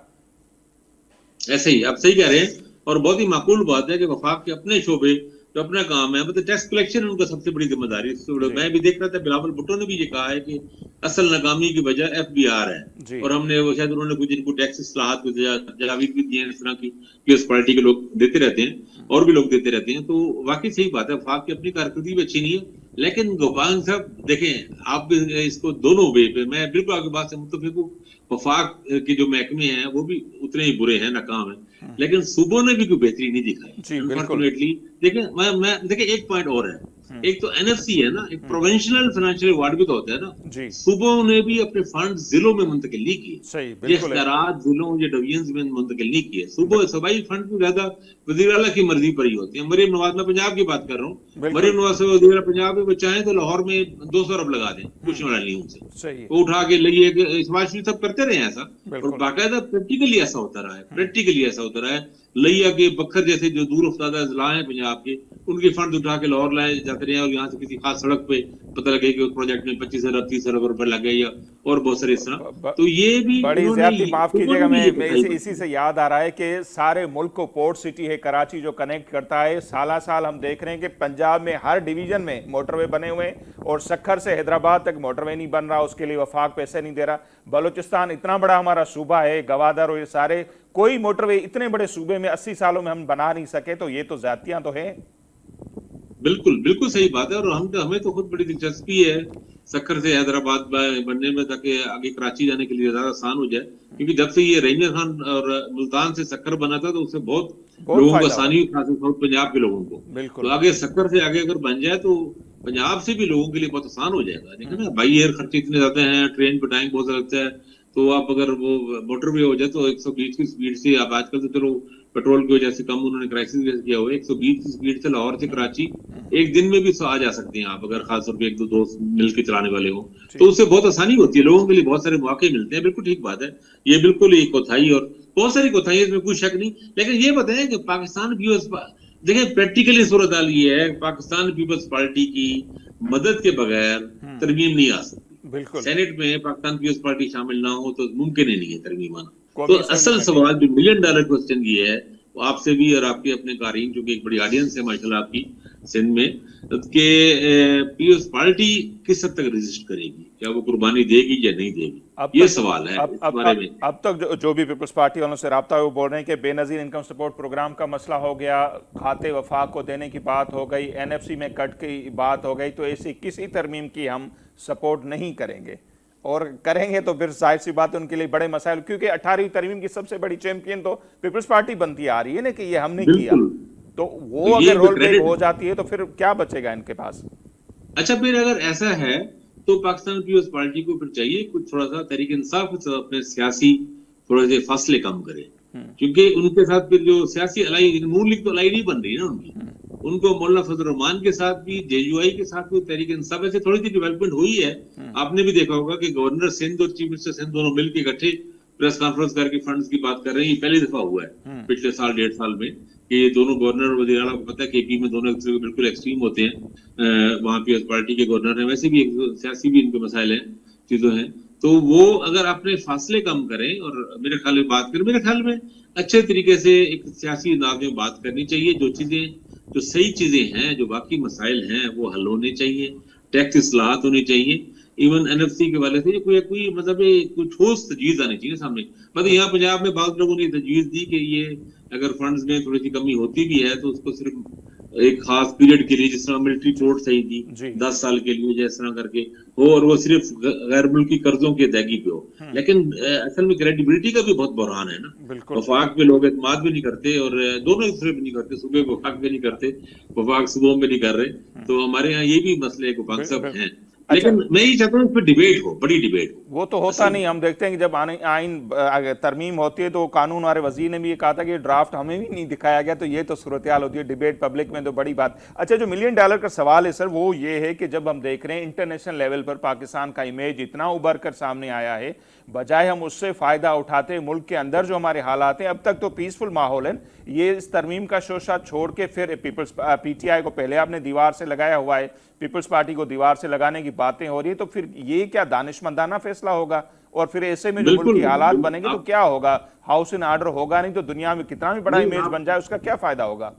ایسے ہی آپ صحیح کہہ رہے ہیں، اور بہت ہی معقول بات ہے کہ وفاق کے اپنے شعبے جو اپنا کام ہے، مطلب ٹیکس کلیکشن ان کا سب سے بڑی ذمہ داری ہے. میں بھی دیکھ رہا تھا بلاول بھٹو نے بھی یہ کہا ہے کہ اصل ناکامی کی وجہ ایف بی آر ہے. اور ہم نے وہ شاید انہوں نے کچھ ان کو ٹیکس اصلاحات کو تجاویز بھی دیے ہیں اس طرح کی کہ اس پارٹی کے لوگ دیتے رہتے ہیں اور بھی لوگ دیتے رہتے ہیں. تو واقعی صحیح بات ہے، وفاق کی اپنی کارکردگی بھی اچھی نہیں ہے. لیکن گوپال صاحب دیکھیں، آپ بھی اس کو دونوں وے پہ، میں بالکل آپ کی بات سے متفق ہوں. وفاق کے جو محکمے ہیں وہ بھی اتنے ہی برے ہیں، ناکام ہیں، لیکن صوبوں نے بھی کوئی بہتری نہیں دکھائی انفارچونیٹلی. دیکھیں ایک پوائنٹ اور ہے، ایک تو این ایف سی ہے نا، ایک پروونشنل فائنینشیل ایوارڈ بھی تو ہوتا ہے نا. صوبوں نے بھی اپنے فنڈ ضلعوں میں منتقل نہیں کیے، یہ اختیارات ضلعوں یا ڈویژنز میں منتقل نہیں کیے. صوبوں صوبائی فنڈ بھی زیادہ وزیر اعلیٰ کی مرضی پر ہی ہوتی ہے. مریم نواز، میں پنجاب کی بات کر رہا ہوں، مریم نواز سے وزیر پنجاب میں چاہیں تو لاہور میں 200 ارب لگا دیں، پوچھنے والا نہیں ان سے، وہ اٹھا کے لئیے کہ شباز شریف سب کرتے رہے ہیں ایسا. اور باقاعدہ پریکٹیکلی ایسا ہوتا رہا ہے، لیا کے بکھر جیسے جو دور افتادہ اضلاع ہیں پنجاب کے، ان کے فنڈ اٹھا کے لاہور لائے جاتے رہے، اور یہاں سے کسی خاص سڑک پہ پتہ لگے کہ اس پروجیکٹ میں 25 ارب 30 ارب روپے لگ گئے، یا اور بہت سارے اس طرح. تو یہ بھی بڑی انہوں زیادتی، نے معاف لوگوں کیجیے نے گا، بھی یہ میں بتائی. اسی سے یاد آ رہا ہے کہ سارے ملک کو پورٹ سٹی ہے کراچی جو کنیکٹ کرتا ہے، سالہ سال ہم دیکھ رہے ہیں کہ پنجاب میں ہر ڈیویژن میں موٹر وے بنے ہوئے ہیں، اور سکھر سے حیدرآباد تک موٹر وے نہیں بن رہا، اس کے لیے وفاق پیسے نہیں دے رہا. بلوچستان اتنا بڑا ہمارا صوبہ ہے، گوادر اور یہ سارے، کوئی موٹر وے اتنے بڑے صوبے میں 80 سالوں میں ہم بنا نہیں سکے، تو یہ تو زیادتیاں تو ہیں. بالکل بالکل صحیح بات ہے. اور ہمیں تو خود بڑی دلچسپی ہے سکھر سے حیدرآباد بننے میں، تاکہ آگے کراچی جانے کے لیے زیادہ آسان ہو جائے. کیونکہ جب سے یہ رحیم خان اور ملتان سے سکھر بنا تھا تو اس سے بہت لوگوں کو فائدہ ہوا آسانی ہوئی، خاص طور پر پنجاب کے لوگوں کو. بالکل. تو آگے سکھر سے آگے اگر بن جائے تو پنجاب سے بھی لوگوں کے لیے بہت آسان ہو جائے گا. دیکھیں نا بائی ایئر خرچے اتنے زیادہ ہیں، ٹرین پہ ٹائم بہت زیادہ لگتا ہے. تو آپ اگر وہ موٹر وے ہو جائے تو 120 کی سپیڈ سے، آپ آج کل تو چلو پیٹرول کی وجہ سے کم انہوں نے کرائسس کیا ہوا ہے، 120 کی سپیڈ سے لاہور سے کراچی ایک دن میں بھی آ جا سکتے ہیں آپ، اگر خاص طور پہ ایک دو دوست مل کے چلانے والے ہوں تو اس سے بہت آسانی ہوتی ہے، لوگوں کے لیے بہت سارے مواقع ملتے ہیں. بالکل ٹھیک بات ہے، یہ بالکل ایک کوتاہی، اور بہت ساری کوتاہی اس میں کوئی شک نہیں. لیکن یہ بتائیں کہ پاکستان پیپلز، دیکھیں پریکٹیکلی صورتحال یہ ہے، پاکستان پیپلز پارٹی کی مدد کے بغیر ترمیم نہیں آ سکتی. بالکل. سینٹ میں پاکستان پیپلز پارٹی شامل نہ ہو تو ممکن ہی نہیں ہے ترمیم آنا. تو قومی اسمبلی اصل میں بھی. سوال جو ملین ڈالر کوسچن یہ ہے، وہ آپ سے بھی اور آپ کے اپنے قارئین، جو کہ ایک بڑی آڈینس ہے ماشاءاللہ آپ کی سندھ میں، کہ پیپلز پارٹی کس حد تک رجسٹ کرے گی، کیا وہ قربانی دے گی یا نہیں دے گی، یہ سوال ہے اس بارے میں. اب تک جو بھی پیپلز پارٹی والوں سے رابطہ ہے وہ بول رہے ہیں کہ بے نظیر انکم سپورٹ پروگرام کا مسئلہ ہو گیا، کھاتے وفاق کو دینے کی بات ہو گئی، این ایف سی میں کٹ کی بات ہو گئی، تو ایسی کسی ترمیم کی ہم سپورٹ نہیں کریں گے، اور کریں گے تو پھر ظاہر سی بات ہے ان کے لیے بڑے مسائل، کیونکہ 18ویں ترمیم کی سب سے بڑی چیمپئن تو پیپلز پارٹی بنتی آ رہی ہے نا، کہ یہ ہم نے کیا، بالکل. تو تو وہ یہ اگر رول بریک کریڈٹ. ہو جاتی ہے تو پھر کیا بچے گا ان کے پاس. اچھا پھر اگر ایسا ہے تو پاکستان پیپلز پارٹی کو پھر چاہیے کچھ تھوڑا سا تحریک انصاف اپنے سیاسی تھوڑے سے فاصلے کم کرے، کیونکہ ان کے ساتھ پھر جو سیاسی الائی، نون لیگ تو الائی نہیں بن رہی نا ان کی، ان کو مولانا فضل الرحمان کے ساتھ بھی، جے یو آئی کے ساتھ بھی، تحریک انصاف سے تھوڑی سی ڈیولپمنٹ ہوئی ہے. آپ نے بھی دیکھا ہوگا کہ گورنر سندھ اور چیف منسٹر سندھ دونوں مل کے اکٹھے پریس کانفرنس کر کے فنڈز کی بات کر رہے ہیں. یہ پہلی دفعہ ہوا ہے پچھلے سال 1.5 سال میں کہ یہ دونوں گورنر اور وزیر اعلیٰ کو پتہ ہے کہ پی میں دونوں ایک دوسرے کو بالکل ایکسٹریم ہوتے ہیں. وہاں پہ پارٹی کے گورنر ہیں، ویسے بھی سیاسی بھی ان کے مسائل ہیں، چیزوں ہیں. تو وہ اگر اپنے فاصلے کم کریں اور میرے خیال میں بات کریں، میرے خیال میں اچھے طریقے سے ایک سیاسی انداز میں بات کرنی چاہیے. جو چیزیں، جو صحیح چیزیں ہیں، جو باقی مسائل ہیں وہ حل ہونے چاہیے، ٹیکس اصلاحات ہونی چاہیے. ایون این ایف سی کے والے سے کوئی مطلب کوئی ٹھوس تجویز آنی چاہیے سامنے. مطلب یہاں پنجاب میں بعض لوگوں نے تجویز دی کہ یہ اگر فنڈز میں تھوڑی سی کمی ہوتی بھی ہے تو اس کو صرف ایک خاص پیریڈ کے لیے، جس طرح ملٹری کوڈ صحیح تھی 10 سال کے لیے جس طرح کر کے ہو، اور وہ صرف غیر ملکی قرضوں کی ادائیگی پہ ہو. لیکن اصل میں کریڈیبلٹی کا بھی بہت بحران ہے نا. وفاق پہ لوگ اعتماد بھی نہیں کرتے، اور دونوں ایک دوسرے پہ نہیں کرتے، صوبے وفاق پہ نہیں کرتے، وفاق صوبوں پہ نہیں کر رہے. تو ہمارے یہاں یہ بھی مسئلے کو کنسپٹ ہیں. لیکن میں یہ چاہتا ہوں اس پہ ڈیبیٹ ہو، بڑی ڈیبیٹ ہو. وہ تو ہوتا نہیں. ہم دیکھتے ہیں کہ جب آئین ترمیم ہوتی ہے تو قانون والے وزیر نے بھی یہ کہا تھا کہ ڈرافٹ ہمیں بھی نہیں دکھایا گیا. تو یہ تو صورتحال ہوتی ہے ڈیبیٹ پبلک میں، تو بڑی بات. اچھا جو ملین ڈالر کا سوال ہے سر، وہ یہ ہے کہ جب ہم دیکھ رہے ہیں انٹرنیشنل لیول پر پاکستان کا امیج اتنا ابھر کر سامنے آیا ہے، بجائے ہم اس سے فائدہ اٹھاتے، ملک کے اندر جو ہمارے حالات ہیں اب تک تو پیسفل ماحول ہے، یہ اس ترمیم کا شوشہ چھوڑ کے پھر پیپلز پی ٹی آئی کو پہلے آپ نے دیوار سے لگایا ہوا ہے، پیپلز پارٹی کو دیوار سے لگانے کی باتیں ہو رہی ہیں. تو پھر یہ کیا دانشمندانہ فیصلہ ہوگا؟ اور پھر ایسے میں جو ملکی حالات بنیں گے تو کیا ہوگا؟ ہاؤس ان آرڈر ہوگا نہیں تو دنیا میں کتنا بھی بڑا امیج بن جائے اس کا کیا فائدہ ہوگا؟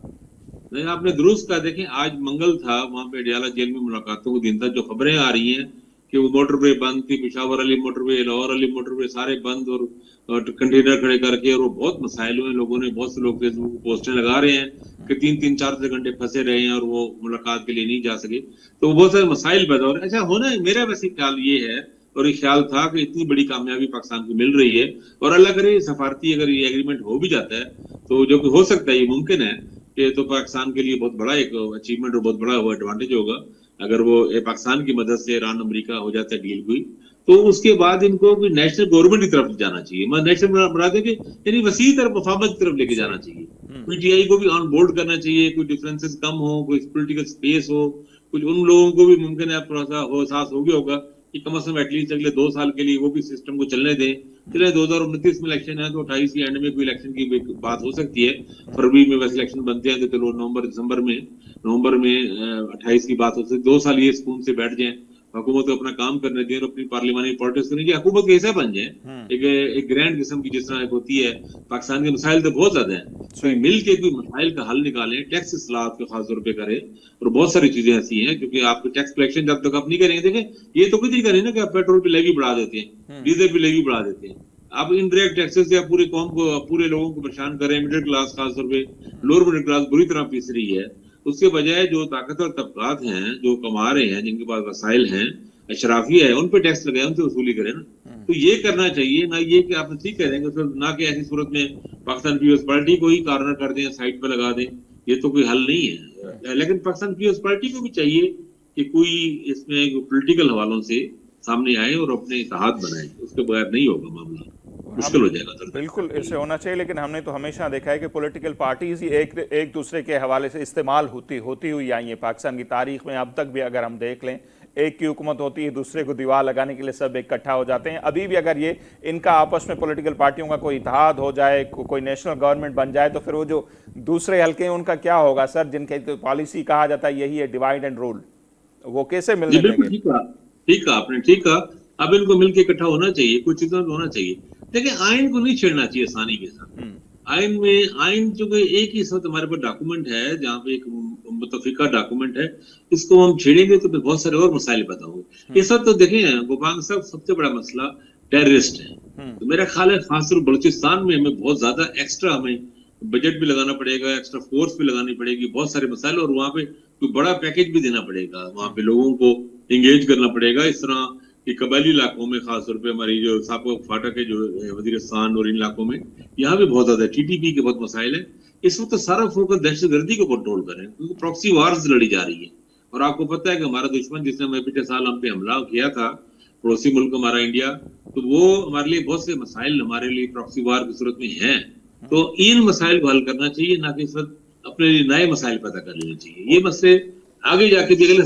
نہیں، آپ نے درست کہا. دیکھیں آج منگل تھا، وہاں پہ اڈیالہ جیل میں ملاقاتوں کو دن تھا. جو خبریں آ رہی ہیں کہ وہ موٹر وے بند تھی، پشاور علی موٹر وے، لاہور علی موٹر وے سارے بند، اور کنٹینر کھڑے کر کے، اور وہ بہت مسائل ہوئے. لوگوں نے، بہت سے لوگ فیس بک پوسٹیں لگا رہے ہیں کہ 3-4 گھنٹے پھنسے رہے ہیں اور وہ ملاقات کے لیے نہیں جا سکے. تو بہت سارے مسائل پیدا ہو رہے ہیں. اچھا ہونا میرا ویسے خیال یہ ہے، اور ایک خیال تھا کہ اتنی بڑی کامیابی پاکستان کو مل رہی ہے، اور اللہ کرے سفارتی اگر یہ ایگریمنٹ ہو بھی جاتا ہے تو جو کہ ہو سکتا ہے، یہ ممکن ہے کہ تو پاکستان کے لیے بہت بڑا ایک اچیومنٹ اور بہت بڑا ایڈوانٹیج ہوگا اگر وہ پاکستان کی مدد سے ایران امریکہ ہو جاتا ہے ڈیل کوئی. تو اس کے بعد ان کو نیشنل گورنمنٹ کی طرف جانا چاہیے. میں نیشنل مراد ہے کہ یعنی وسیع طرف مفاہمت کی طرف لے کے جانا چاہیے. پی ٹی آئی کو بھی آن بورڈ کرنا چاہیے، کوئی ڈفرینسز کم ہو، کوئی پولیٹیکل سپیس ہو. کچھ ان لوگوں کو بھی ممکن ہے تھوڑا سا احساس ہو گیا ہوگا कि कम से कम एटलीस्ट अगले 2 साल के लिए वो भी सिस्टम को चलने दें। चले 2029 में इलेक्शन है तो 28 के एंड में कोई इलेक्शन की बात हो सकती है। फरवरी में वैसे इलेक्शन बनते हैं तो चलो नवंबर में 28 की बात हो सकती है। 2 साल ये सुकून से बैठ जाए, हुकूमत को अपना काम करने दें और अपनी पार्लियामानी पॉलिटिक्स करें, हुकूमत कैसा बन जाए एक ग्रैंड किस्म की, जिस तरह होती है। पाकिस्तान के मसाइल तो बहुत ज्यादा हैं, तो मिल के कोई मसाइल का हल निकालें, टैक्स इस्लाहत को खास तौर पे करें, और बहुत सारी चीजें ऐसी हैं क्योंकि आपको टैक्स कलेक्शन जब तक आप नहीं करेंगे, देखें ये तो कुछ नहीं करें ना कि आप पेट्रोल पे लेवी बढ़ा देते हैं, डीजल पे लेवी बढ़ा देते हैं, आप इनडायरेक्ट टैक्सेस से पूरी कौम को, पूरे लोगों को परेशान करें। मिडिल क्लास खास तौर पे, लोअर मिडिल क्लास बुरी तरह पीस रही है। उसके बजाय जो ताकतवर तबकात हैं, जो कमा रहे हैं, जिनके पास वसाइल हैं, अशराफिया है, उन पे टैक्स लगाए, उनसे वसूली करें ना। तो ये करना चाहिए ना, ये कि आप ठीक कह देंगे तो ना कि ऐसी सूरत में पाकिस्तान पीपल्स पार्टी को ही कॉर्नर कर दें, साइड पे लगा दें, ये तो कोई हल नहीं है। लेकिन पाकिस्तान पीपल्स पार्टी को भी चाहिए कि कोई इसमें पॉलिटिकल हवालों से सामने आए और अपने इत्तेहाद बनाए, उसके बगैर नहीं होगा मामला, मुश्किल हो जाएगा। बिल्कुल इससे होना चाहिए, लेकिन हमने तो हमेशा देखा है कि पॉलिटिकल पार्टीज ही एक दूसरे के हवाले से इस्तेमाल होती हुई आई है पाकिस्तान की तारीख में। अब तक भी अगर हम देख लें, एक की हुकूमत होती है, दूसरे को दीवार लगाने के लिए सब इकट्ठा हो जाते हैं। अभी भी अगर ये इनका आपस में पॉलिटिकल पार्टियों का कोई इत्तेहाद हो जाए, कोई नेशनल गवर्नमेंट बन जाए, तो फिर वो जो दूसरे हल्के हैं उनका क्या होगा सर, जिनके तो पॉलिसी कहा जाता है यही है डिवाइड एंड रूल, वो कैसे मिलने देंगे? ठीक कहा आपने, ठीक कहा। अब इनको मिलकर इकट्ठा होना चाहिए, कुछ चीजों में होना चाहिए, लेकिन आइन को नहीं छेड़ना चाहिए आसानी के साथ। आइन चूंकि एक ही वक्त हमारे पास डॉक्यूमेंट है, जहाँ पे एक मुतफिका डॉक्यूमेंट है, इसको हम छेड़ेंगे तो बहुत सारे और मसाइल पैदा होंगे। इस वक्त तो देखें गोपांग साहब, सबसे बड़ा मसला टेररिस्ट है। तो मेरा ख्याल है खासतौर बलूचिस्तान में हमें बहुत ज्यादा एक्स्ट्रा हमें बजट भी लगाना पड़ेगा, एक्स्ट्रा फोर्स भी लगानी पड़ेगी, बहुत सारे मसाइल, और वहाँ पे कोई बड़ा पैकेज भी देना पड़ेगा, वहाँ पे लोगों को इंगेज करना पड़ेगा। इस तरह कि कबायली इलाकों में खासतौर पे हमारी जो सापो फाटा के जो वजीरिस्तान और इन इलाकों में, यहाँ भी बहुत ज्यादा टीटीपी के बहुत मसाइल है। इस वक्त तो सारा फोकस दहशतगर्दी को कंट्रोल करें, क्योंकि प्रॉक्सी वार्स लड़ी जा रही है। और आपको पता है कि हमारा दुश्मन जिसने हमें पिछले साल हम पे हमला किया था, पड़ोसी मुल्क हमारा इंडिया, तो वो हमारे लिए बहुत से मसाइल हमारे लिए प्रॉक्सी वार की सूरत में हैं। तो इन मसाइल को हल करना चाहिए, ना कि इस वक्त अपने लिए नए मसाइल पैदा कर लेने चाहिए। ये मसले आगे जाके अगले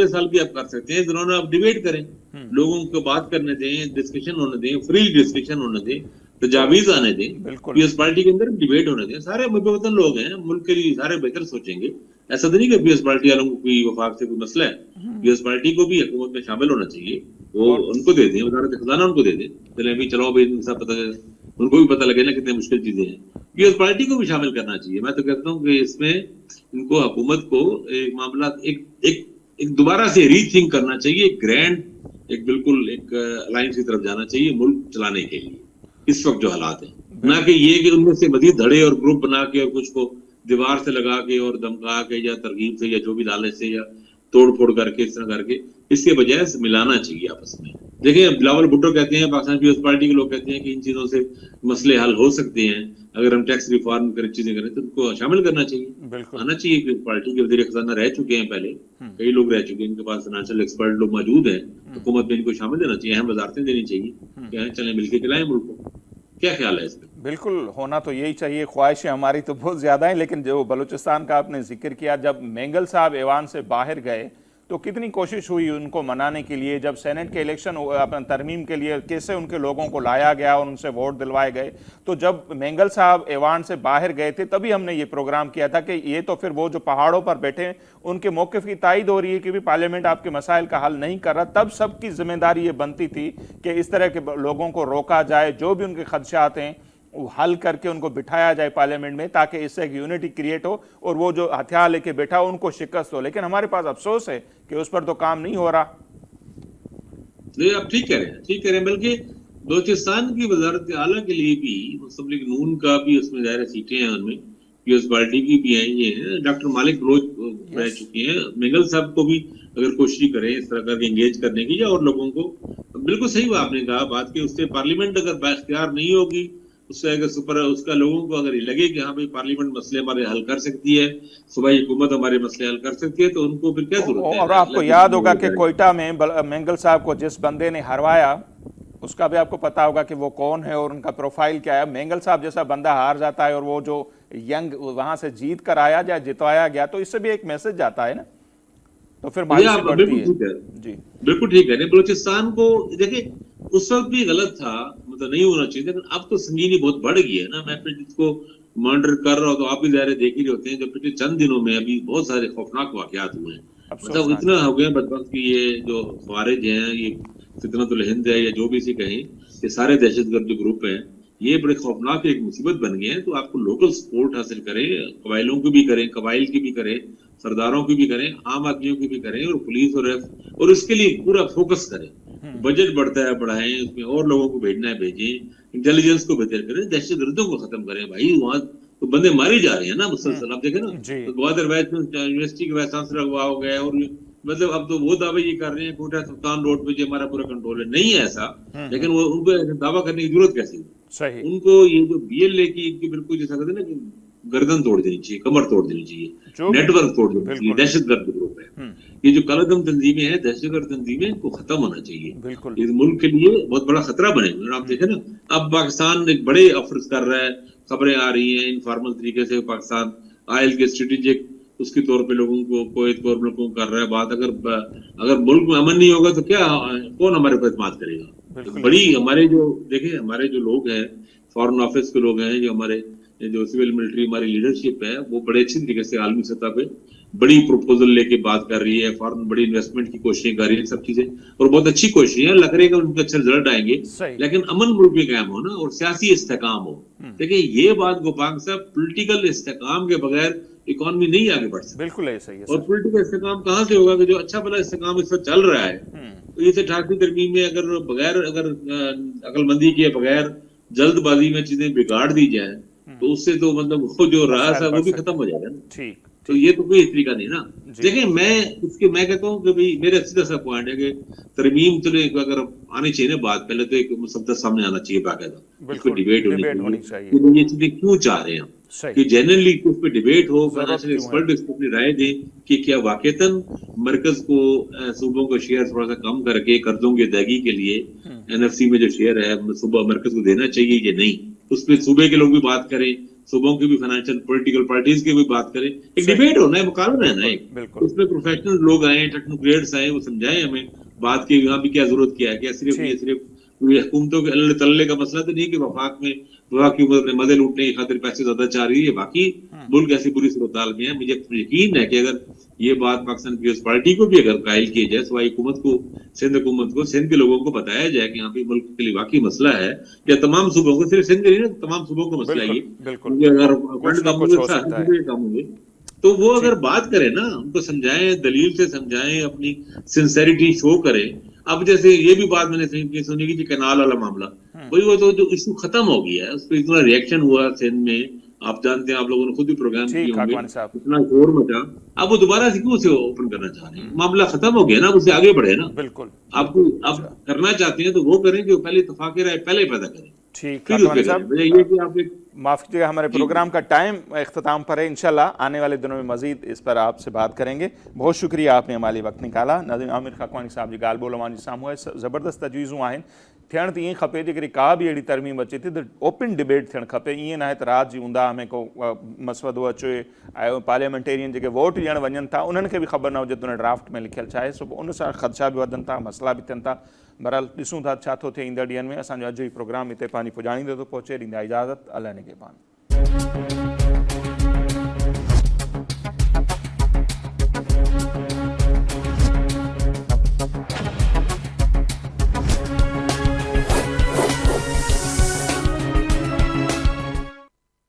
साल भी आप कर सकते हैं, दोनों आप डिबेट करें, लोगों को बात करने दें, डिस्कशन होने दें, फ्री डिस्कशन होने दें, तजावीज आने दें, पीएस पार्टी के अंदर डिबेट होने दें। सारे मुतवतन लोग हैं, मुल्क के लिए सारे बेहतर सोचेंगे। ऐसा तो नहीं कि पीएस पार्टी वालों को कोई वफाक से कोई मसला है, पीएस पार्टी को भी हुकूमत में शामिल होना चाहिए, वो उनको दे दें, वजारत खजाना उनको दे दें, चले भी चलो भाई सब पता, उनको भी पता लगे ना कितनी मुश्किल चीजें हैं। पीएस पार्टी को भी शामिल करना चाहिए। मैं तो कहता हूँ कि इसमें इनको हुकूमत को एक मामला एक दोबारा से रीथिंक करना चाहिए, एक बिल्कुल एक अलायंस की तरफ जाना चाहिए मुल्क चलाने के लिए इस वक्त जो हालात है, ना कि ये कि उनमें से मजीद धड़े और ग्रुप बना के और कुछ को दीवार से लगा के और धमका के या तरगीब से या जो भी लालच से या तोड़ फोड़ करके इस तरह करके, इसके बजाय मिलाना चाहिए आपस में। देखिए बिलावल भुट्टो कहते हैं, पाकिस्तान पीपल्स पार्टी के लोग कहते हैं कि इन चीजों से मसले हल हो सकते हैं, अगर हम टैक्स रिफॉर्म करें, चीजें करें, तो उनको शामिल करना चाहिए, आना चाहिए। कि पार्टी के वज़ीर खजाना रह चुके हैं पहले, कई लोग रह चुके हैं, इनके पास फाइनेंशियल एक्सपर्ट लोग मौजूद हैं, हुकूमत में इनको शामिल देना चाहिए, अहम वजारतें देनी चाहिए, क्या चलें मिलकर चलाएं मुल्क को। क्या ख्याल है इसमें? बिल्कुल होना तो यही चाहिए, ख्वाहिशें हमारी तो बहुत ज़्यादा हैं, लेकिन जो बलूचिस्तान का आपने जिक्र किया, जब मेंगल साहब ऐवान से बाहर गए तो कितनी कोशिश हुई उनको मनाने के लिए, जब सेनेट के इलेक्शन अपना तरमीम के लिए कैसे उनके लोगों को लाया गया और उनसे वोट दिलवाए गए। तो जब मेंगल साहब ऐवान से बाहर गए थे तभी हमने ये प्रोग्राम किया था कि ये तो फिर वो जो पहाड़ों पर बैठे उनके मौक़िफ़ की तायद हो रही है कि भी पार्लियामेंट आपके मसाइल का हल नहीं कर रहा। तब सबकी जिम्मेदारी ये बनती थी कि इस तरह के लोगों को रोका जाए, जो भी उनके खदशात हैं वो हल करके उनको बिठाया जाए पार्लियामेंट में, ताकि इससे एक यूनिटी क्रिएट हो और वो जो हथियार लेके बैठा हो उनको शिकस्त हो। लेकिन हमारे पास अफसोस है कि उस पर तो काम नहीं हो रहा। नहीं, आप ठीक कह रहे हैं, बल्कि बलूचिस्तान की वजारत आला के लिए भी मुस्लिम लीग नून का भी उसमें ज़ाहिर सीटें हैं, उनमें पीएस पार्टी की भी आई हैं, डॉक्टर मालिक बलोच रह चुके हैं, मेंगल साहब को भी अगर कोशिश करें इस तरह करके एंगेज करने की, या और लोगों को, बिल्कुल सही आपने कहा बात कि उससे पार्लियामेंट अगर बाख्तियार नहीं होगी, उससे अगर उसका लोगों को अगर लगे कि हाँ भाई पार्लियामेंट मसले हमारे हल कर सकती है, सूबाई हुकूमत हमारे मसले हल कर सकती है, तो उनको फिर क्या जरूरत है। और आपको याद होगा कि कोयटा में मेंगल साहब को जिस बंदे ने हरवाया, उसका भी आपको पता होगा कि वो कौन है और उनका प्रोफाइल क्या है। मेंगल साहब जैसा बंदा हार जाता है और वो जो यंग वहां से जीत कर आया या जितवाया गया, तो इससे भी एक मैसेज जाता है ना। तो फिर ये मायूसी आप बढ़ती बिल्कुल है। ठीक है, जी बिल्कुल ठीक है। बलूचिस्तान को देखिए, उस वक्त भी गलत था, मतलब नहीं होना चाहिए, लेकिन अब तो संगीनी बहुत बढ़ गई है ना। मैं फिर जिसको मॉनिटर कर रहा हूँ तो आप भी ज़ाहिर देख ही होते हैं, जो पिछले चंद दिनों में अभी बहुत सारे खौफनाक वाकयात हुए हैं। मतलब अफसोसनाक इतना है। हो गया बदबख्त कि ये जो खारिज हैं, ये फितनतुल हिंद है या जो भी इसे कहें, ये सारे दहशतगर्द जो ग्रुप हैं, ये बड़े खौफनाक एक मुसीबत बन गए हैं। तो आपको लोकल सपोर्ट हासिल करें, कबाइलों की भी करें, कबाइल की भी करें, सरदारों की भी करें, आम आदमियों की भी करें, और पुलिस और इसके लिए पूरा फोकस करें। बजट बढ़ता है बढ़ाएं, उसमें और लोगों को भेजना है भेजें, इंटेलिजेंस को बेहतर करें, दहशतगर्दों को खत्म करें। भाई वहां तो बंदे मारे जा रहे हैं ना मुसलसल, आप देखें ना। जी तो ग्वादर यूनिवर्सिटी के वाइस चांसलर हुआ हो गया, और मतलब अब तो वो दावे ये कर रहे हैं कोटा सुल्तान रोड पे जो हमारा पूरा कंट्रोल है, नहीं है ऐसा। लेकिन वो उनको दावा करने की जरूरत कैसी है? सही उनको ये जो बीएलए की इनकी बिल्कुल जैसा कहते हैं ना कि गर्दन तोड़ देनी चाहिए, कमर तोड़ देनी चाहिए, जो भी नेटवर्क तोड़ देना चाहिए। बिल्कुल दहशतगर्द ग्रुप है ये जो कलदम तंजीमें हैं, दहशतगर्द तंजीमें, इनको खत्म होना चाहिए। बिल्कुल इस मुल्क के लिए बहुत बड़ा खतरा बनेगा। और आप देखें ना, अब पाकिस्तान एक बड़े एफर्ट्स कर रहा है, खबरें आ रही हैं इनफॉर्मल तरीके से, पाकिस्तान आयल के स्ट्रेटेजिक उसके तौर पे लोगों को, कोयत को लोगों को कर रहा है बात। अगर मुल्क में अमन नहीं होगा तो क्या, कौन हमारे पर एतमाद करेगा? बिल्कुल बड़ी ऐसे। हमारे जो देखें, हमारे जो लोग हैं, फॉरेन ऑफिस के लोग हैं, जो हमारे जो सिविल मिलिट्री हमारी लीडरशिप है, वो बड़े अच्छी तरीके से आलमी सतह पे बड़ी प्रपोजल लेके बात कर रही है, फॉरेन बड़ी इन्वेस्टमेंट की कोशिशें कर रही है, सब चीजें, और बहुत अच्छी कोशिशें हैं। लग रहा है उनके अच्छे रिजल्ट आएंगे, सही लेकिन अमन मुल्क में कायम हो ना, और सियासी इस्तेकाम हो। देखिए ये बात गोपांग साहब, पॉलिटिकल इस्तेकाम के बगैर इकोनॉमी नहीं आगे बढ़ सकती। बिल्कुल ऐसा ही है और सर। पॉलिटिकल इस्तेकाम कहाँ से होगा कि जो अच्छा भला इस्तेकाम इस वक्त चल रहा है, तो ये 88वीं तरमीम में अगर बगैर अकलमंदी के बगैर जल्दबाजी में चीजें बिगाड़ दी जाए, तो उससे तो मतलब वो जो रास है वो भी खत्म हो जाएगा ना। ठीक तो ये तो कोई तरीका नहीं ना। जी। देखिए मैं कहता हूँ कि भाई मेरा सीधा सा पॉइंट है कि तरमीम चले अगर आनी चाहिए ना बात, पहले तो एक मुसद्दस सामने आना चाहिए बाकायदा, इस पर बिल्कुल डिबेट होनी होनी चाहिए चाहिए। कि भाई ये चीजें क्यों चाह रहे हैं, सही कि जेन्युइनली उस पर डिबेट हो, जरूरत फाइनेंशियल क्यों है? एक्सपर्ट अपनी राय दें कि क्या वाकईतन मरकज को सूबों को शेयर थोड़ा सा कम करके कर्जों की अदायगी के लिए एनएफसी में जो शेयर है सूबा मरकज को देना चाहिए या नहीं, उस पर सूबे के लोग भी बात करें, सूबों की भी फाइनेंशियल पॉलिटिकल पार्टीज की भी बात करें। एक डिबेट होना है, मुकाबला है ना एक, बिल्कुल उसमें प्रोफेशनल लोग आए, टेक्नोक्रेट्स आए, वो समझाएं हमें बात की यहाँ भी क्या जरूरत क्या है। क्या सिर्फ ये सिर्फ हुकूमतों के अल्ले तल्ले का मसला तो नहीं कि वफाक में वफाक की अपने मदे लूटने की खातिर पैसे ज्यादा चाह रही है, बाकी मुल्क ऐसी बुरी सूरत में है। मुझे यकीन है कि अगर ये बात पाकिस्तान पीपल्स पार्टी को भी अगर कायल की जाए, सवाई हुकूमत को, सिंध हुकूमत को, सिंध के लोगों को बताया जाए कि यहाँ पे मुल्क के लिए वाकई मसला है, या तमाम सूबों को, सिर्फ सिंध के नहीं ना, तमाम सूबों को मसला है ये, क्योंकि अगर फंड कम होंगे कम होंगे, तो वो अगर बात करें ना, उनको समझाएं, दलील से समझाएं, अपनी सिंसेरिटी शो करें। अब जैसे ये भी बात मैंने सुनी कि कैनाल वाला मामला, भाई वो तो जो इशू खत्म हो गया है, उस पर इतना रिएक्शन हुआ सिंध में, आप जानते हैं, आप लोगों ने खुद भी प्रोग्राम किए होंगे, इतना शोर मचा, अब वो दोबारा से क्यों उसे ओपन करना चाह रहे हैं? मामला खत्म हो गया ना, अब उससे आगे बढ़े ना। बिल्कुल आपको आप करना चाहते हैं तो वो करें जो पहले इत्तेफाक राय पहले पैदा करें, ठीक फिर उस पे करें। ये कि आप माफ़ कीजिएगा, हमारे प्रोग्राम का टाइम इख्तिताम पर है। इंशाल्लाह आने वाले दिनों में मजीद इस पर आपसे बात करेंगे। बहुत शुक्रिया आपने हमारे वक्त निकाला। नाज़रीन, आमिर खाकवानी साहब जी ॻाल्हि ॿोल जी साम्हूं आहे, ज़बरदस्त तजवीज़ूं आहिनि। थियण त ईअं खपे जेकॾहिं का बि अहिड़ी तरमीम अचे थी त ओपन डिबेट थियणु खपे। ईअं न आहे त राति जी ऊंदा में को मसवदो अचे, पार्लियामेंटेरियन जेके वोट ॾियणु वञनि था उन्हनि खे बि ख़बर न हुजे त उन ड्राफ्ट में लिखियलु छा आहे। सो उन सां ख़दशा बि वधनि था, मसला बि थियनि था। बहरहाल ॾिसूं था छा थो थिए ईंदड़ ॾींहंनि में। असांजो अॼु ई प्रोग्राम हिते पंहिंजी पुॼाणींदे थो पहुचे। ॾींदा इजाज़त, अल्लाह निगहबान।